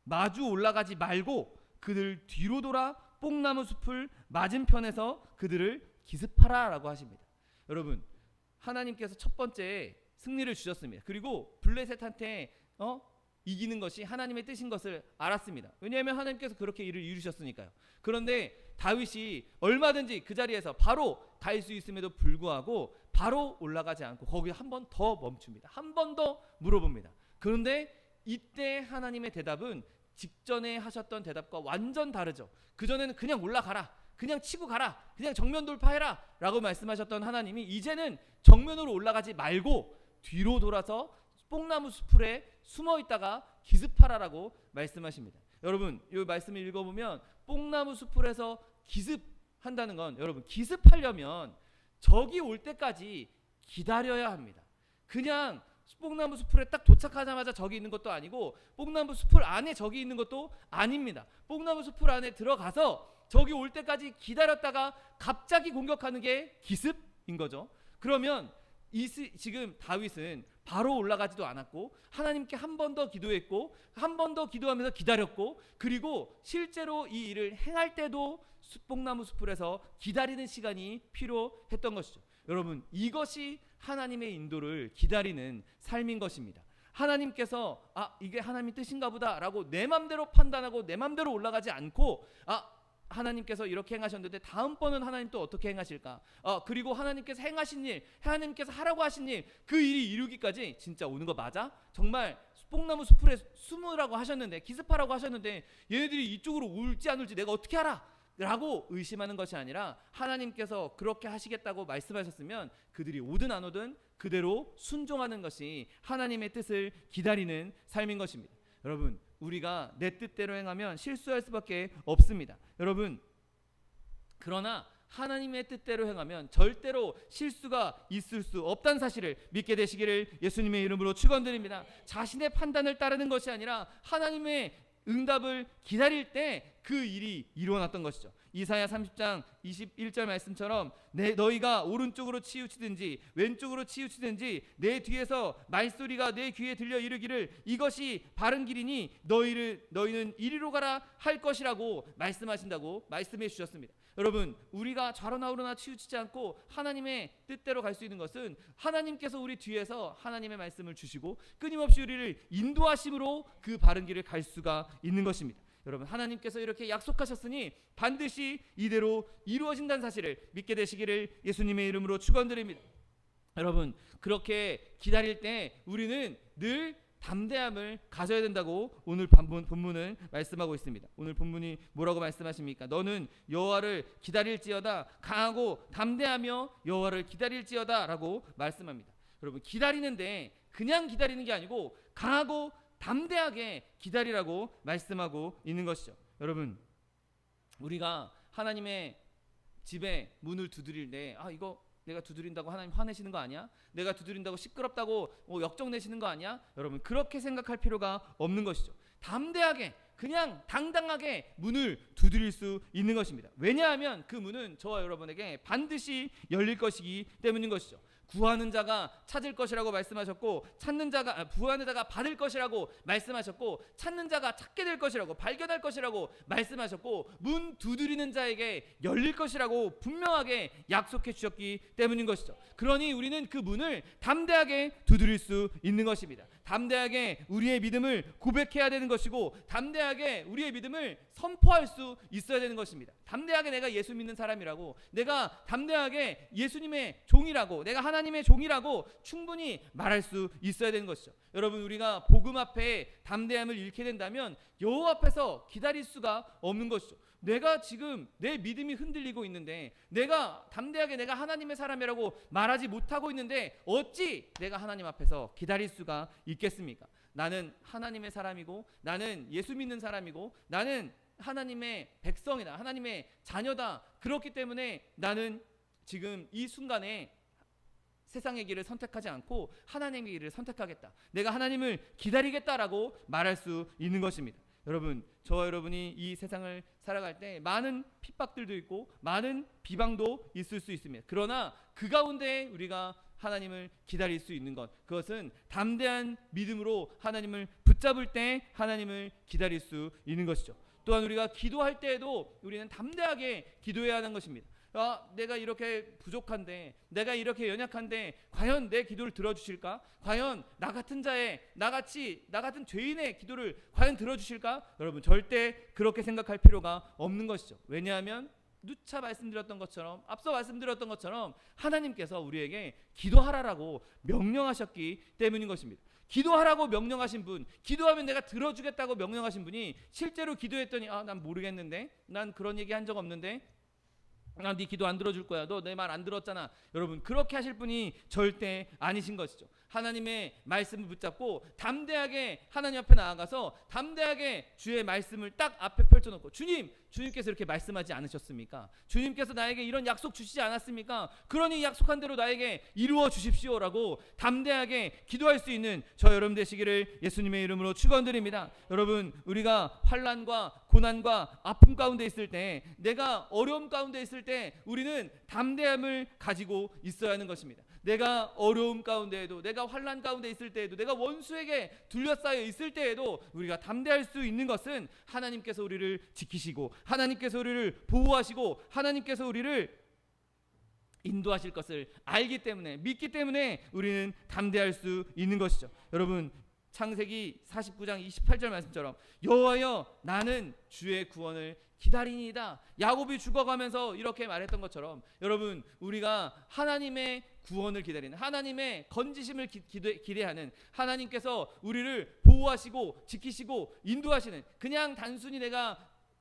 마주 올라가지 말고 그들 뒤로 돌아 뽕나무 숲을 맞은편에서 그들을 기습하라 라고 하십니다. 여러분, 하나님께서 첫 번째 승리를 주셨습니다. 그리고 블레셋한테 이기는 것이 하나님의 뜻인 것을 알았습니다. 왜냐하면 하나님께서 그렇게 일을 이루셨으니까요. 그런데 다윗이 얼마든지 그 자리에서 바로 갈 수 있음에도 불구하고 바로 올라가지 않고 거기 한 번 더 멈춥니다. 한 번 더 물어봅니다. 그런데 이때 하나님의 대답은 직전에 하셨던 대답과 완전 다르죠. 그전에는 그냥 올라가라, 그냥 치고 가라, 그냥 정면 돌파해라 라고 말씀하셨던 하나님이 이제는 정면으로 올라가지 말고 뒤로 돌아서 뽕나무 수풀에 숨어 있다가 기습하라라고 말씀하십니다. 여러분, 이 말씀을 읽어보면 뽕나무 수풀에서 기습한다는 건, 여러분, 기습하려면 적이 올 때까지 기다려야 합니다. 그냥 뽕나무 수풀에 딱 도착하자마자 적이 있는 것도 아니고 뽕나무 수풀 안에 적이 있는 것도 아닙니다. 뽕나무 수풀 안에 들어가서 적이 올 때까지 기다렸다가 갑자기 공격하는 게 기습인 거죠. 그러면 지금 다윗은 바로 올라가지도 않았고 하나님께 한 번 더 기도했고 한 번 더 기도하면서 기다렸고, 그리고 실제로 이 일을 행할 때도 뽕나무 수풀에서 기다리는 시간이 필요했던 것이죠. 여러분, 이것이 하나님의 인도를 기다리는 삶인 것입니다. 하나님께서 이게 하나님의 뜻인가 보다 라고 내 맘대로 판단하고 내 맘대로 올라가지 않고 하나님께서 이렇게 행하셨는데 다음번은 하나님 또 어떻게 행하실까? 그리고 하나님께서 행하신 일, 하나님께서 하라고 하신 일, 그 일이 이루기까지 진짜 오는 거 맞아? 정말 뽕나무 숲에 숨으라고 하셨는데, 기습하라고 하셨는데 얘네들이 이쪽으로 올지 안 올지 내가 어떻게 알아? 라고 의심하는 것이 아니라 하나님께서 그렇게 하시겠다고 말씀하셨으면 그들이 오든 안 오든 그대로 순종하는 것이 하나님의 뜻을 기다리는 삶인 것입니다. 여러분, 우리가 내 뜻대로 행하면 실수할 수밖에 없습니다. 여러분, 그러나 하나님의 뜻대로 행하면 절대로 실수가 있을 수 없다는 사실을 믿게 되시기를 예수님의 이름으로 축원드립니다. 자신의 판단을 따르는 것이 아니라 하나님의 응답을 기다릴 때 그 일이 일어났던 것이죠. 이사야 30장 21절 말씀처럼 너희가 오른쪽으로 치우치든지 왼쪽으로 치우치든지 내 뒤에서 말소리가 내 귀에 들려 이르기를 이것이 바른 길이니 너희는 이리로 가라 할 것이라고 말씀하신다고 말씀해 주셨습니다. 여러분, 우리가 좌로나 우로나 치우치지 않고 하나님의 뜻대로 갈 수 있는 것은 하나님께서 우리 뒤에서 하나님의 말씀을 주시고 끊임없이 우리를 인도하심으로 그 바른 길을 갈 수가 있는 것입니다. 여러분, 하나님께서 이렇게 약속하셨으니 반드시 이대로 이루어진다는 사실을 믿게 되시기를 예수님의 이름으로 축원드립니다. 여러분, 그렇게 기다릴 때 우리는 늘 담대함을 가져야 된다고 오늘 본문은 말씀하고 있습니다. 오늘 본문이 뭐라고 말씀하십니까? 너는 여호와를 기다릴지어다 강하고 담대하며 여호와를 기다릴지어다 라고 말씀합니다. 여러분, 기다리는데 그냥 기다리는 게 아니고 강하고 담대하게 기다리라고 말씀하고 있는 것이죠. 여러분, 우리가 하나님의 집에 문을 두드릴 때 이거 내가 두드린다고 하나님 화내시는 거 아니야? 내가 두드린다고 시끄럽다고 역정 내시는 거 아니야? 여러분, 그렇게 생각할 필요가 없는 것이죠. 담대하게 그냥 당당하게 문을 두드릴 수 있는 것입니다. 왜냐하면 그 문은 저와 여러분에게 반드시 열릴 것이기 때문인 것이죠. 구하는 자가 찾을 것이라고 말씀하셨고 구하는 자가 받을 것이라고 말씀하셨고 찾는 자가 찾게 될 것이라고 발견할 것이라고 말씀하셨고 문 두드리는 자에게 열릴 것이라고 분명하게 약속해 주셨기 때문인 것이죠. 그러니 우리는 그 문을 담대하게 두드릴 수 있는 것입니다. 담대하게 우리의 믿음을 고백해야 되는 것이고 담대하게 우리의 믿음을 선포할 수 있어야 되는 것입니다. 담대하게 내가 예수 믿는 사람이라고, 내가 담대하게 예수님의 종이라고, 내가 하나님의 종이라고 충분히 말할 수 있어야 되는 것이죠. 여러분, 우리가 복음 앞에 담대함을 잃게 된다면 여호와 앞에서 기다릴 수가 없는 것이죠. 내가 지금 내 믿음이 흔들리고 있는데, 내가 담대하게 내가 하나님의 사람이라고 말하지 못하고 있는데 어찌 내가 하나님 앞에서 기다릴 수가 있겠습니까? 나는 하나님의 사람이고, 나는 예수 믿는 사람이고, 나는 하나님의 백성이다, 하나님의 자녀다. 그렇기 때문에 나는 지금 이 순간에 세상의 길을 선택하지 않고 하나님의 길을 선택하겠다, 내가 하나님을 기다리겠다라고 말할 수 있는 것입니다. 여러분, 저와 여러분이 이 세상을 살아갈 때 많은 핍박들도 있고 많은 비방도 있을 수 있습니다. 그러나 그 가운데 우리가 하나님을 기다릴 수 있는 것, 그것은 담대한 믿음으로 하나님을 붙잡을 때 하나님을 기다릴 수 있는 것이죠. 또한 우리가 기도할 때에도 우리는 담대하게 기도해야 하는 것입니다. 내가 이렇게 부족한데, 내가 이렇게 연약한데 과연 내 기도를 들어주실까? 과연 나 같은 죄인의 기도를 과연 들어주실까? 여러분, 절대 그렇게 생각할 필요가 없는 것이죠. 왜냐하면 누차 말씀드렸던 것처럼, 앞서 말씀드렸던 것처럼 하나님께서 우리에게 기도하라라고 명령하셨기 때문인 것입니다. 기도하라고 명령하신 분, 기도하면 내가 들어주겠다고 명령하신 분이 실제로 기도했더니 난 모르겠는데, 난 그런 얘기 한 적 없는데, 네 기도 안 들어줄 거야, 너 내 말 안 들었잖아. 여러분, 그렇게 하실 분이 절대 아니신 것이죠. 하나님의 말씀을 붙잡고 담대하게 하나님 앞에 나아가서 담대하게 주의 말씀을 딱 앞에 펼쳐놓고, 주님께서 이렇게 말씀하지 않으셨습니까? 주님께서 나에게 이런 약속 주시지 않았습니까? 그러니 약속한 대로 나에게 이루어 주십시오라고 담대하게 기도할 수 있는 저 여러분 되시기를 예수님의 이름으로 축원드립니다. 여러분, 우리가 환난과 고난과 아픔 가운데 있을 때, 내가 어려움 가운데 있을 때 우리는 담대함을 가지고 있어야 하는 것입니다. 내가 어려움 가운데에도, 내가 환난 가운데 있을 때에도, 내가 원수에게 둘러싸여 있을 때에도 우리가 담대할 수 있는 것은 하나님께서 우리를 지키시고, 하나님께서 우리를 보호하시고, 하나님께서 우리를 인도하실 것을 알기 때문에, 믿기 때문에 우리는 담대할 수 있는 것이죠. 여러분, 창세기 49장 28절 말씀처럼 여호와여, 나는 주의 구원을 기다리니이다. 야곱이 죽어가면서 이렇게 말했던 것처럼, 여러분, 우리가 하나님의 구원을 기다리는, 하나님의 건지심을 기대하는, 하나님께서 우리를 보호하시고 지키시고 인도하시는, 그냥 단순히 내가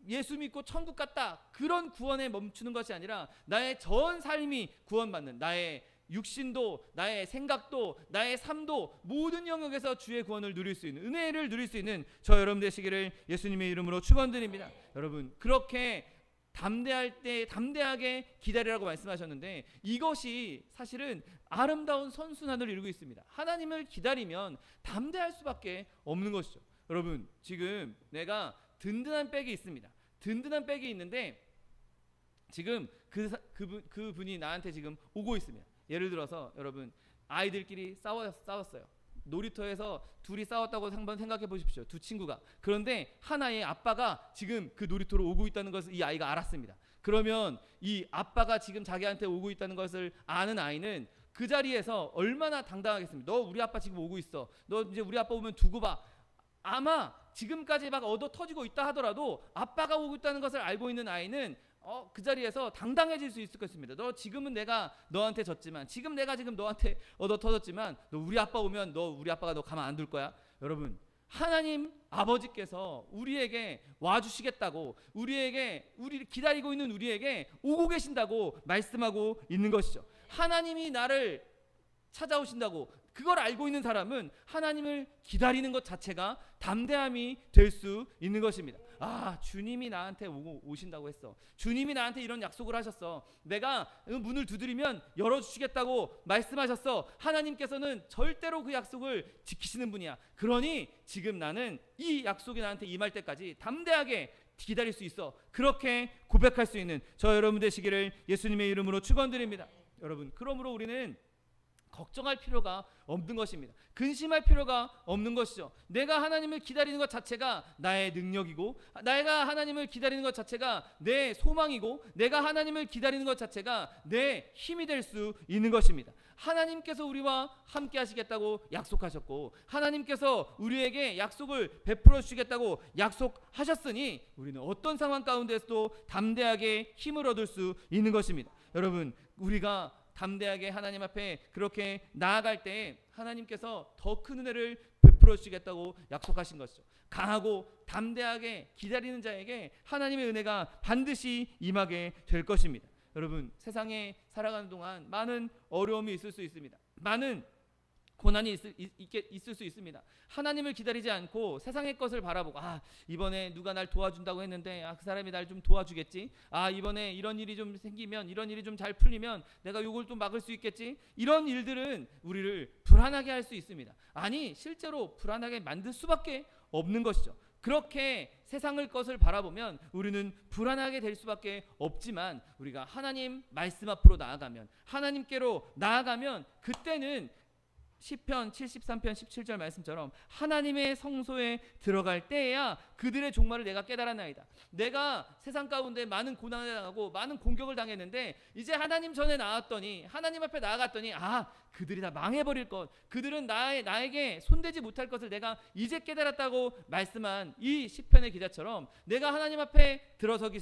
예수 믿고 천국 갔다 그런 구원에 멈추는 것이 아니라 나의 전 삶이 구원받는, 나의 육신도 나의 생각도 나의 삶도 모든 영역에서 주의 구원을 누릴 수 있는, 은혜를 누릴 수 있는 저 여러분 되시기를 예수님의 이름으로 축원드립니다. 여러분 그렇게 담대할 때 담대하게 기다리라고 말씀하셨는데, 이것이 사실은 아름다운 선순환을 이루고 있습니다. 하나님을 기다리면 담대할 수밖에 없는 것이죠. 여러분 지금 내가 든든한 백이 있습니다. 든든한 백이 있는데 지금 그분이 나한테 지금 오고 있습니다. 예를 들어서 여러분 아이들끼리 싸웠어요. 놀이터에서 둘이 싸웠다고 한번 생각해 보십시오. 두 친구가. 그런데 하나의 아빠가 지금 그 놀이터로 오고 있다는 것을 이 아이가 알았습니다. 그러면 이 아빠가 지금 자기한테 오고 있다는 것을 아는 아이는 그 자리에서 얼마나 당당하겠습니까? 너 우리 아빠 지금 오고 있어. 너 이제 우리 아빠 오면 두고 봐. 아마 지금까지 막 얻어 터지고 있다 하더라도 아빠가 오고 있다는 것을 알고 있는 아이는 그 자리에서 당당해질 수 있을 것입니다. 너 지금은 내가 너한테 졌지만, 지금 내가 지금 너한테 얻어 터졌지만, 너 우리 아빠 오면 너 우리 아빠가 너 가만 안 둘 거야. 여러분 하나님 아버지께서 우리에게 와주시겠다고, 우리를 기다리고 있는 우리에게 오고 계신다고 말씀하고 있는 것이죠. 하나님이 나를 찾아오신다고 그걸 알고 있는 사람은 하나님을 기다리는 것 자체가 담대함이 될 수 있는 것입니다. 아, 주님이 나한테 오신다고 했어. 주님이 나한테 이런 약속을 하셨어. 내가 문을 두드리면 열어주시겠다고 말씀하셨어. 하나님께서는 절대로 그 약속을 지키시는 분이야. 그러니 지금 나는 이 약속이 나한테 임할 때까지 담대하게 기다릴 수 있어. 그렇게 고백할 수 있는 저 여러분 되시기를 예수님의 이름으로 축원드립니다. 여러분 그러므로 우리는 걱정할 필요가 없는 것입니다. 근심할 필요가 없는 것이죠. 내가 하나님을 기다리는 것 자체가 나의 능력이고, 내가 하나님을 기다리는 것 자체가 내 소망이고, 내가 하나님을 기다리는 것 자체가 내 힘이 될 수 있는 것입니다. 하나님께서 우리와 함께 하시겠다고 약속하셨고, 하나님께서 우리에게 약속을 베풀어 주시겠다고 약속하셨으니 우리는 어떤 상황 가운데서도 담대하게 힘을 얻을 수 있는 것입니다. 여러분 우리가 담대하게 하나님 앞에 그렇게 나아갈 때 하나님께서 더 큰 은혜를 베풀어 주시겠다고 약속하신 것이죠. 강하고 담대하게 기다리는 자에게 하나님의 은혜가 반드시 임하게 될 것입니다. 여러분 세상에 살아가는 동안 많은 어려움이 있을 수 있습니다. 많은 고난이 있을 수 있습니다. 하나님을 기다리지 않고 세상의 것을 바라보고, 이번에 누가 날 도와준다고 했는데 그 사람이 날 좀 도와주겠지. 이번에 이런 일이 좀 생기면, 이런 일이 좀 잘 풀리면 내가 요걸 좀 막을 수 있겠지. 이런 일들은 우리를 불안하게 할 수 있습니다. 아니 실제로 불안하게 만들 수밖에 없는 것이죠. 그렇게 세상의 것을 바라보면 우리는 불안하게 될 수밖에 없지만, 우리가 하나님 말씀 앞으로 나아가면, 하나님께로 나아가면 그때는 시편 73편 17절 말씀처럼 하나님의 성소에 들어갈 때에야 그들의 종말을 내가 깨달았나이다. 내가 세상 가운데 많은 고난을 당하고 많은 공격을 당했는데 이제 하나님 전에 나왔더니, 하나님 앞에 나아갔더니 그들이 다 망해버릴 것, 그들은 나에게 손대지 못할 것을 내가 이제 깨달았다고 말씀한 이 시편의 기자처럼, 내가 하나님 앞에 들어서기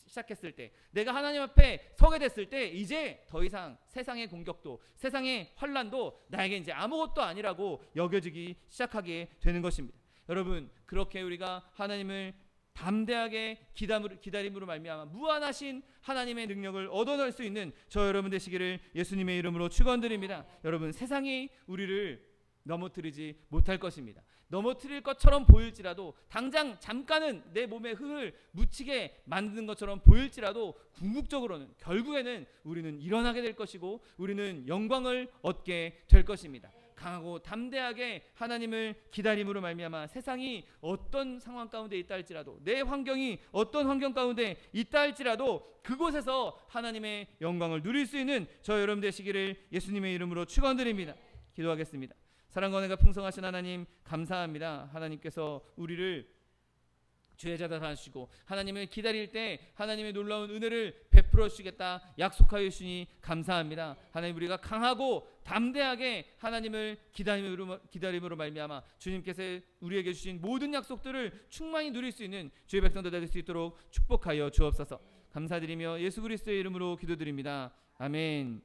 시작했을 때, 내가 하나님 앞에 서게 됐을 때 이제 더 이상 세상의 공격도 세상의 환난도 나에게 이제 아무것도 아니라고 여겨지기 시작하게 되는 것입니다. 여러분 그렇게 우리가 하나님을 담대하게 기다림으로 말미암아 무한하신 하나님의 능력을 얻어낼 수 있는 저 여러분 되시기를 예수님의 이름으로 축원드립니다. 여러분 세상이 우리를 넘어뜨리지 못할 것입니다. 넘어뜨릴 것처럼 보일지라도, 당장 잠깐은 내 몸에 흙을 묻히게 만드는 것처럼 보일지라도 궁극적으로는 결국에는 우리는 일어나게 될 것이고 우리는 영광을 얻게 될 것입니다. 강하고 담대하게 하나님을 기다림으로 말미암아 세상이 어떤 상황 가운데 있다 할지라도, 내 환경이 어떤 환경 가운데 있다 할지라도 그곳에서 하나님의 영광을 누릴 수 있는 저 여러분 되시기를 예수님의 이름으로 축원드립니다. 기도하겠습니다. 사랑과 은혜가 풍성하신 하나님 감사합니다. 하나님께서 우리를 주의 자다 하시고 하나님을 기다릴 때 하나님의 놀라운 은혜를 베풀어 주시겠다 약속하여 주시니 감사합니다. 하나님 우리가 강하고 담대하게 하나님을 기다림으로 말미암아 주님께서 우리에게 주신 모든 약속들을 충만히 누릴 수 있는 주의 백성들 될 수 있도록 축복하여 주옵소서. 감사드리며 예수 그리스도의 이름으로 기도드립니다. 아멘.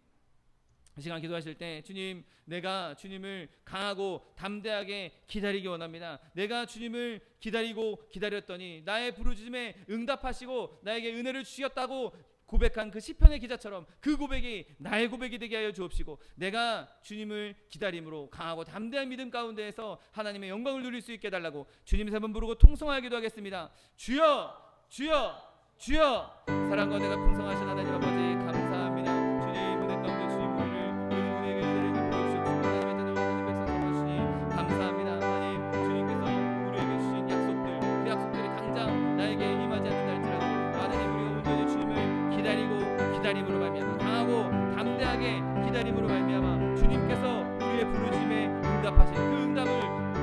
이 시간 기도하실 때 주님, 내가 주님을 강하고 담대하게 기다리기 원합니다. 내가 주님을 기다리고 기다렸더니 나의 부르짖음에 응답하시고 나에게 은혜를 주셨다고 고백한 그 시편의 기자처럼 그 고백이 나의 고백이 되게 하여 주옵시고, 내가 주님을 기다림으로 강하고 담대한 믿음 가운데에서 하나님의 영광을 누릴 수 있게 해달라고 주님 세 번 부르고 통성하여 기도하겠습니다. 주여, 주여, 주여. 사랑과 내가 풍성하신 하나님 아버지 감사합니다. 주님 은혜 가운데 주님 우리를 은혜에게 은혜를 베풀어주시옵시고 하나님의 자녀 하나님 백성 삼아주시니 감사합니다. 하나님 주님께서 우리에게 주신 약속들, 그 약속들이 당장 나에게 임하지 않는다 할지라도 하나님 우리가 온전히 주님을 기다리고 기다림으로 말미암아 강하고 담대하게 기다림으로 말미암아 주님께서 우리의 부르심에 응답하신 그 응답을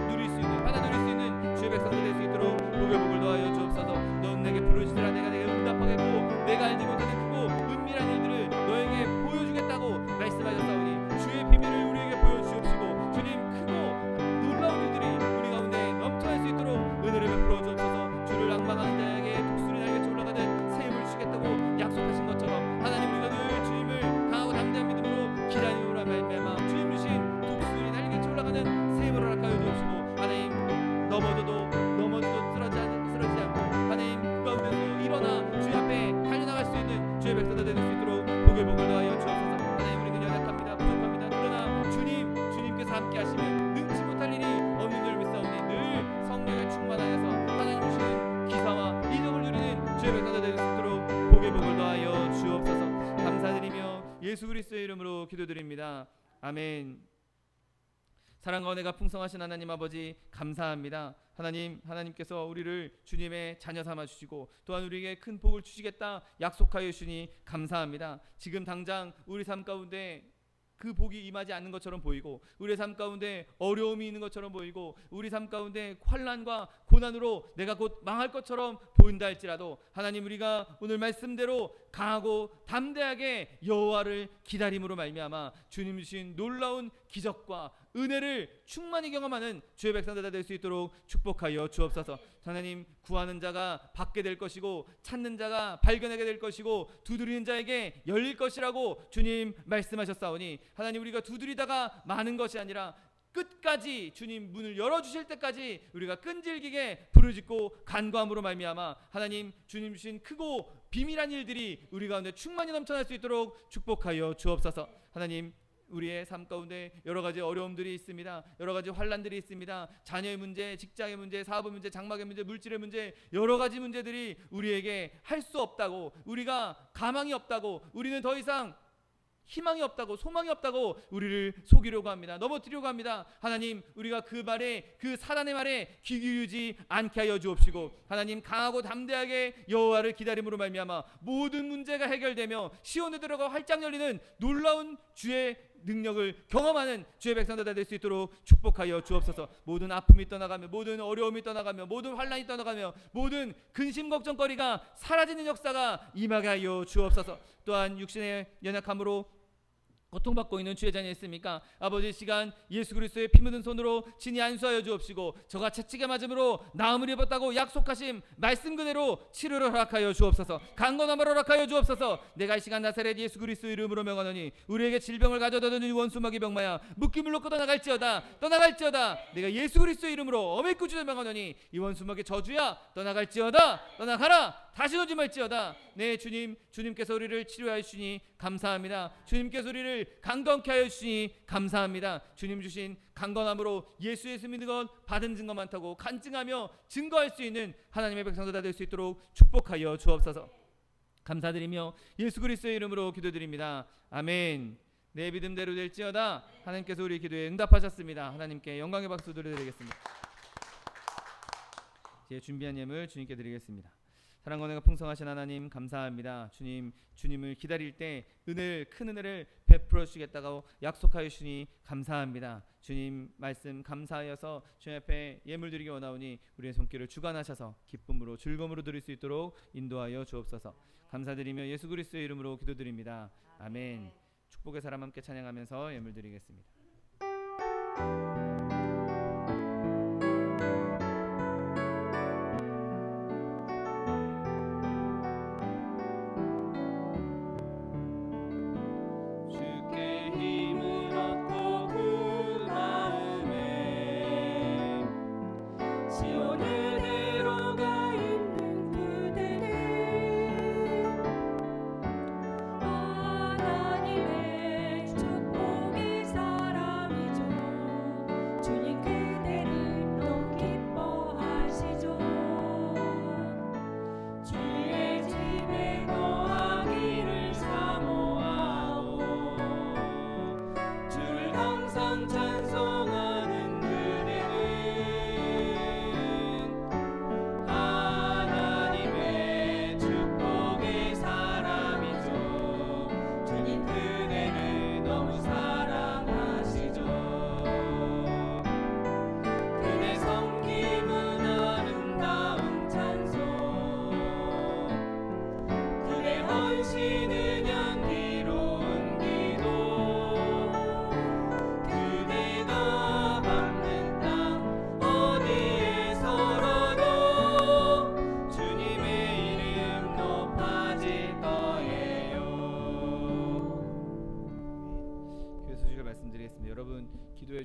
누릴 수 있는, 받아 누릴 수 있는 주의 백성들 될 수 있도록 복을 더하여 주옵소서. 넌 내게 부르시더라 내가 내게 응답하겠고 내가 알지 못하는 크고 은밀한 일들을 너에게 보여주겠다고 말씀하셨사오니 주의 비밀을 우리에게 보여주시옵시고 주님 크고 놀라운 일들이 우리 가운데 넘쳐날 수 있도록 은혜를 베풀어 주옵소서. 주를 앙망하는 자에게 독수리 날개쳐 올라가는 새 힘을 주겠다고 약속하신 것처럼 하나님 우리가 늘 주님을 강하고 담대한 믿음으로 기다림으로 말미암아 주님 주신 독수리 날개쳐 올라가는 새 힘을 허락하여 주옵시고 하나님 넘어져도 쓰러지지 않고 하나님 그 가운데서 일어나 주님 앞에 달려나갈 수 있는 주의 백성들 될 수 있도록 복을 더하여 주옵소서. 하나님 우리는 연약합니다, 부족합니다. 그러나 주님께서 함께 하시면 능치 못할 일이 없는 줄 믿사오니 늘 성령에 충만하여서 하나님 주시는 기사와 이적을 누리는 주의 백성들 될 수 있도록 복을 더하여 주옵소서. 감사드리며 예수 그리스도의 이름으로 기도드립니다. 아멘. 사랑과 은혜가 풍성하신 하나님 아버지 감사합니다. 하나님께서 우리를 주님의 자녀 삼아 주시고 또한 우리에게 큰 복을 주시겠다 약속하여 주시니 감사합니다. 지금 당장 우리 삶 가운데 그 복이 임하지 않는 것처럼 보이고 우리의 삶 가운데 어려움이 있는 것처럼 보이고 우리 삶 가운데 환난과 고난으로 내가 곧 망할 것처럼 보인다 할지라도 하나님 우리가 오늘 말씀대로 강하고 담대하게 여호와를 기다림으로 말미암아 주님 주신 놀라운 기적과 은혜를 충만히 경험하는 주의 백성들 될 수 있도록 축복하여 주옵소서. 하나님 구하는 자가 받게 될 것이고 찾는 자가 발견하게 될 것이고 두드리는 자에게 열릴 것이라고 주님 말씀하셨사오니 하나님 우리가 두드리다가 마는 것이 아니라 끝까지 주님 문을 열어주실 때까지 우리가 끈질기게 부르짖고 간구함으로 말미암아 하나님 주님 주신 크고 비밀한 일들이 우리 가운데 충만히 넘쳐날 수 있도록 축복하여 주옵소서. 하나님 우리의 삶 가운데 여러 가지 어려움들이 있습니다. 여러 가지 환난들이 있습니다. 자녀의 문제, 직장의 문제, 사업의 문제, 장막의 문제, 물질의 문제, 여러 가지 문제들이 우리에게 할 수 없다고, 우리가 가망이 없다고, 우리는 더 이상 희망이 없다고, 소망이 없다고 우리를 속이려고 합니다. 넘어뜨리려고 합니다. 하나님 우리가 그 말에, 그 사단의 말에 귀 기울이지 않게 하여 주옵시고 하나님 강하고 담대하게 여호와를 기다림으로 말미암아 모든 문제가 해결되며 시온에 들어가 활짝 열리는 놀라운 주의 능력을 경험하는 주의 백성들 될 수 있도록 축복하여 주옵소서. 모든 아픔이 떠나가며 모든 어려움이 떠나가며 모든 환난이 떠나가며 모든 근심 걱정거리가 사라지는 역사가 임하게 하여 주옵소서. 또한 육신의 연약함으로 고통받고 있는 주의 자녀 있습니까? 아버지 시간 예수 그리스도의 피 묻은 손으로 친히 안수하여 주옵시고 저가 채찍에 맞음으로 나음을 입었다고 약속하신 말씀 그대로 치료를 허락하여 주옵소서. 강건함을 허락하여 주옵소서. 내가 이 시간 나사렛 예수 그리스도 이름으로 명하노니 우리에게 질병을 가져다 주는 원수마귀 병마야 묶임을 놓고 떠나갈지어다. 내가 예수 그리스도 이름으로 어메이크 주여 명하노니 이 원수마귀 저주야 떠나갈지어다. 떠나가라. 다시 오지 말지어다. 네 주님, 주님께서 우리를 치료하여 주시니 감사합니다. 주님께서 우리를 강건케 하여 주시니 감사합니다. 주님 주신 강건함으로 예수 믿는 것 받은 증거 많다고 간증하며 증거할 수 있는 하나님의 백성들 다 될 수 있도록 축복하여 주옵소서. 감사드리며 예수 그리스도의 이름으로 기도드립니다. 아멘. 내 믿음대로 될지어다. 하나님께서 우리 기도에 응답하셨습니다. 하나님께 영광의 박수 드리겠습니다. 제 준비한 예물 주님께 드리겠습니다. 사랑과 은혜가 풍성하신 하나님 감사합니다. 주님을 기다릴 때 큰 은혜를 베풀어 주시겠다고 약속하여 주시니 감사합니다. 주님 말씀 감사하여서 주님 앞에 예물 드리기 원하오니 우리의 손길을 주관하셔서 기쁨으로 즐거움으로 드릴 수 있도록 인도하여 주옵소서. 감사드리며 예수 그리스도의 이름으로 기도드립니다. 아멘. 축복의 사람 함께 찬양하면서 예물 드리겠습니다. 주께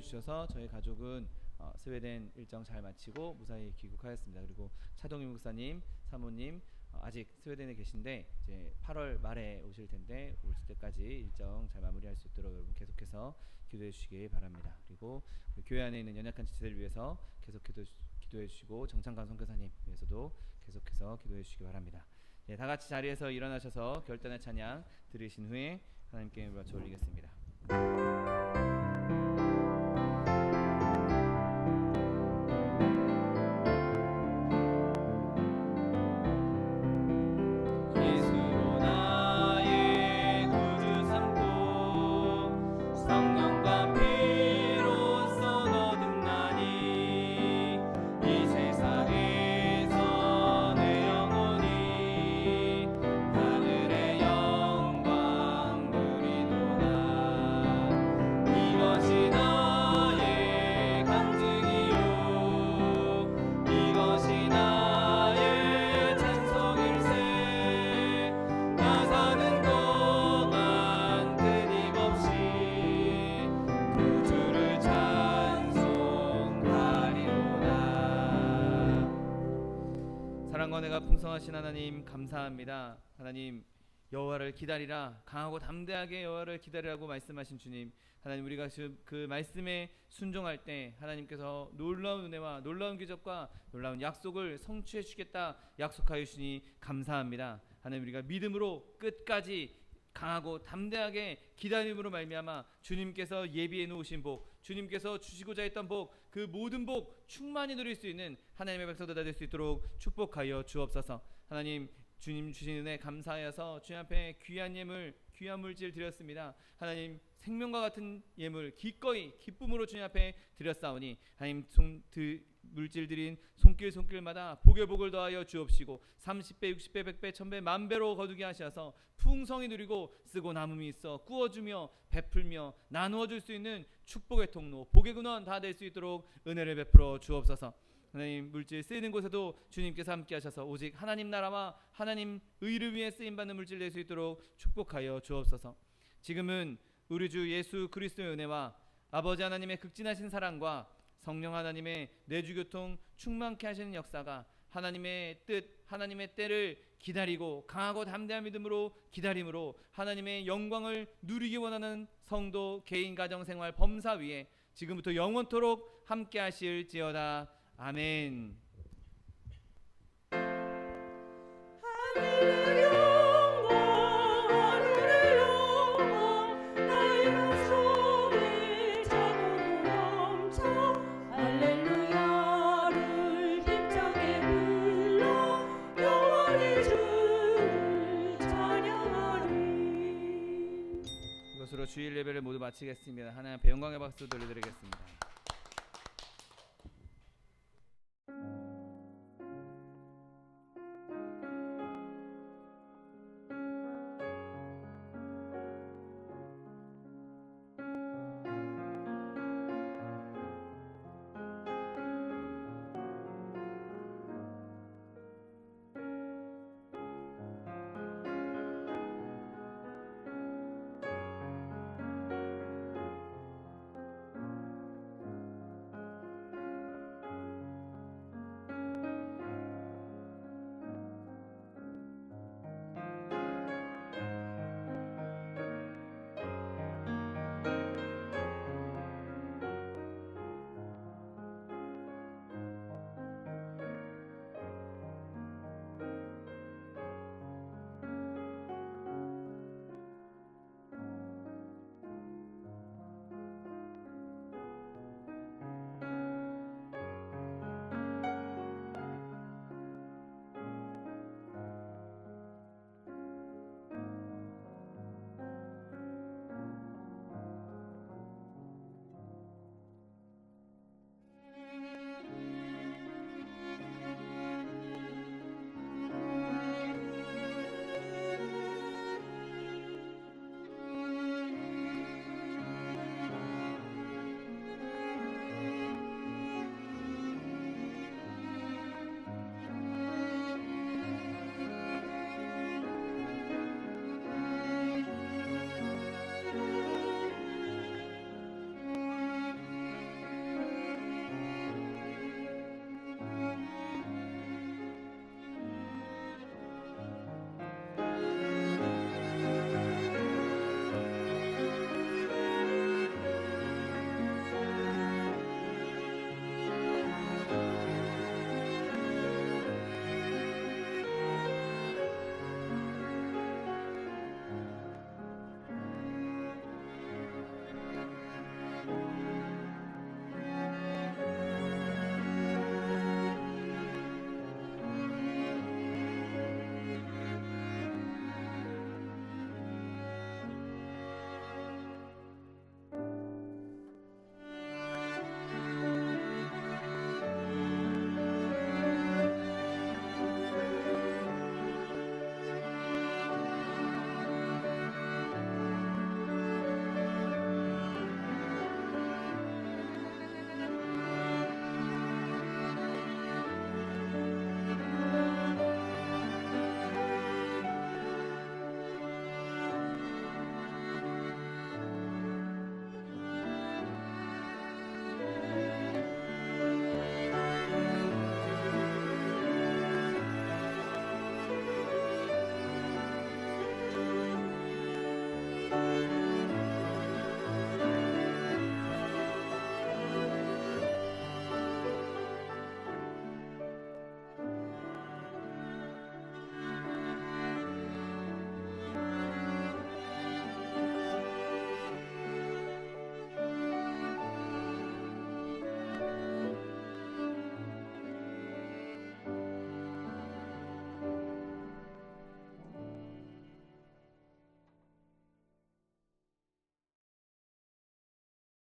주셔서 저희 가족은 스웨덴 일정 잘 마치고 무사히 귀국하였습니다. 그리고 차동희 목사님, 사모님 아직 스웨덴에 계신데 이제 8월 말에 오실 텐데 오실 때까지 일정 잘 마무리할 수 있도록 여러분 계속해서 기도해 주시기 바랍니다. 그리고 우리 교회 안에 있는 연약한 지체들 위해서 계속 기도해 주시고 정창관 선교사님 위해서도 계속해서 기도해 주시기 바랍니다. 네, 다 같이 자리에서 일어나셔서 결단의 찬양 들으신 후에 하나님께 힘을 바쳐 올리겠습니다. 예수로 나의 구주 삼고 성령과 피로써 거듭나니 이 세상에서 내 영혼이 하늘의 영광 누리도다. 이것이 나의 간증이요 이것이 나의 찬송일세. 나 사는 동안 끊임없이 구주를 찬송하리로다. 사랑과 은혜가 풍성하신 하나님 감사합니다. 하나님 여호와를 기다리라, 강하고 담대하게 여호와를 기다리라고 말씀하신 주님, 하나님 우리가 그 말씀에 순종할 때 하나님께서 놀라운 은혜와 놀라운 기적과 놀라운 약속을 성취해 주시겠다 약속하여 주시니 감사합니다. 하나님 우리가 믿음으로 끝까지 강하고 담대하게 기다림으로 말미암아 주님께서 예비해 놓으신 복, 주님께서 주시고자 했던 복, 그 모든 복 충만히 누릴 수 있는 하나님의 백성들 다 될 수 있도록 축복하여 주옵소서. 하나님 주님 주신 은혜 감사하여서 주님 앞에 귀한 예물, 귀한 물질 드렸습니다. 하나님 생명과 같은 예물 기꺼이 기쁨으로 주님 앞에 드렸사오니 하나님 물질 드린 손길마다 복에 복을 더하여 주옵시고 30배, 60배, 100배, 1000배, 만배로 거두게 하셔서 풍성히 누리고 쓰고 남음이 있어 꾸어주며 베풀며 나누어 줄 수 있는 축복의 통로, 복의 근원 다 될 수 있도록 은혜를 베풀어 주옵소서. 하나님 물질 쓰이는 곳에도 주님께서 함께 하셔서 오직 하나님 나라와 하나님 의를 위해 쓰임받는 물질 낼 수 있도록 축복하여 주옵소서. 지금은 우리 주 예수 그리스도의 은혜와 아버지 하나님의 극진하신 사랑과 성령 하나님의 내주교통 충만케 하시는 역사가 하나님의 뜻, 하나님의 때를 기다리고 강하고 담대한 믿음으로 기다림으로 하나님의 영광을 누리기 원하는 성도 개인 가정생활 범사 위에 지금부터 영원토록 함께 하실지어다. 아멘. 하늘의 영광 하늘의 영광 나의 맘속에 자고로 넘쳐 할렐루야를 힘차게 불러 영원히 주를 찬양하리. 이것으로 주일 예배를 모두 마치겠습니다. 하나님 앞에 영광의 박수 돌려드리겠습니다.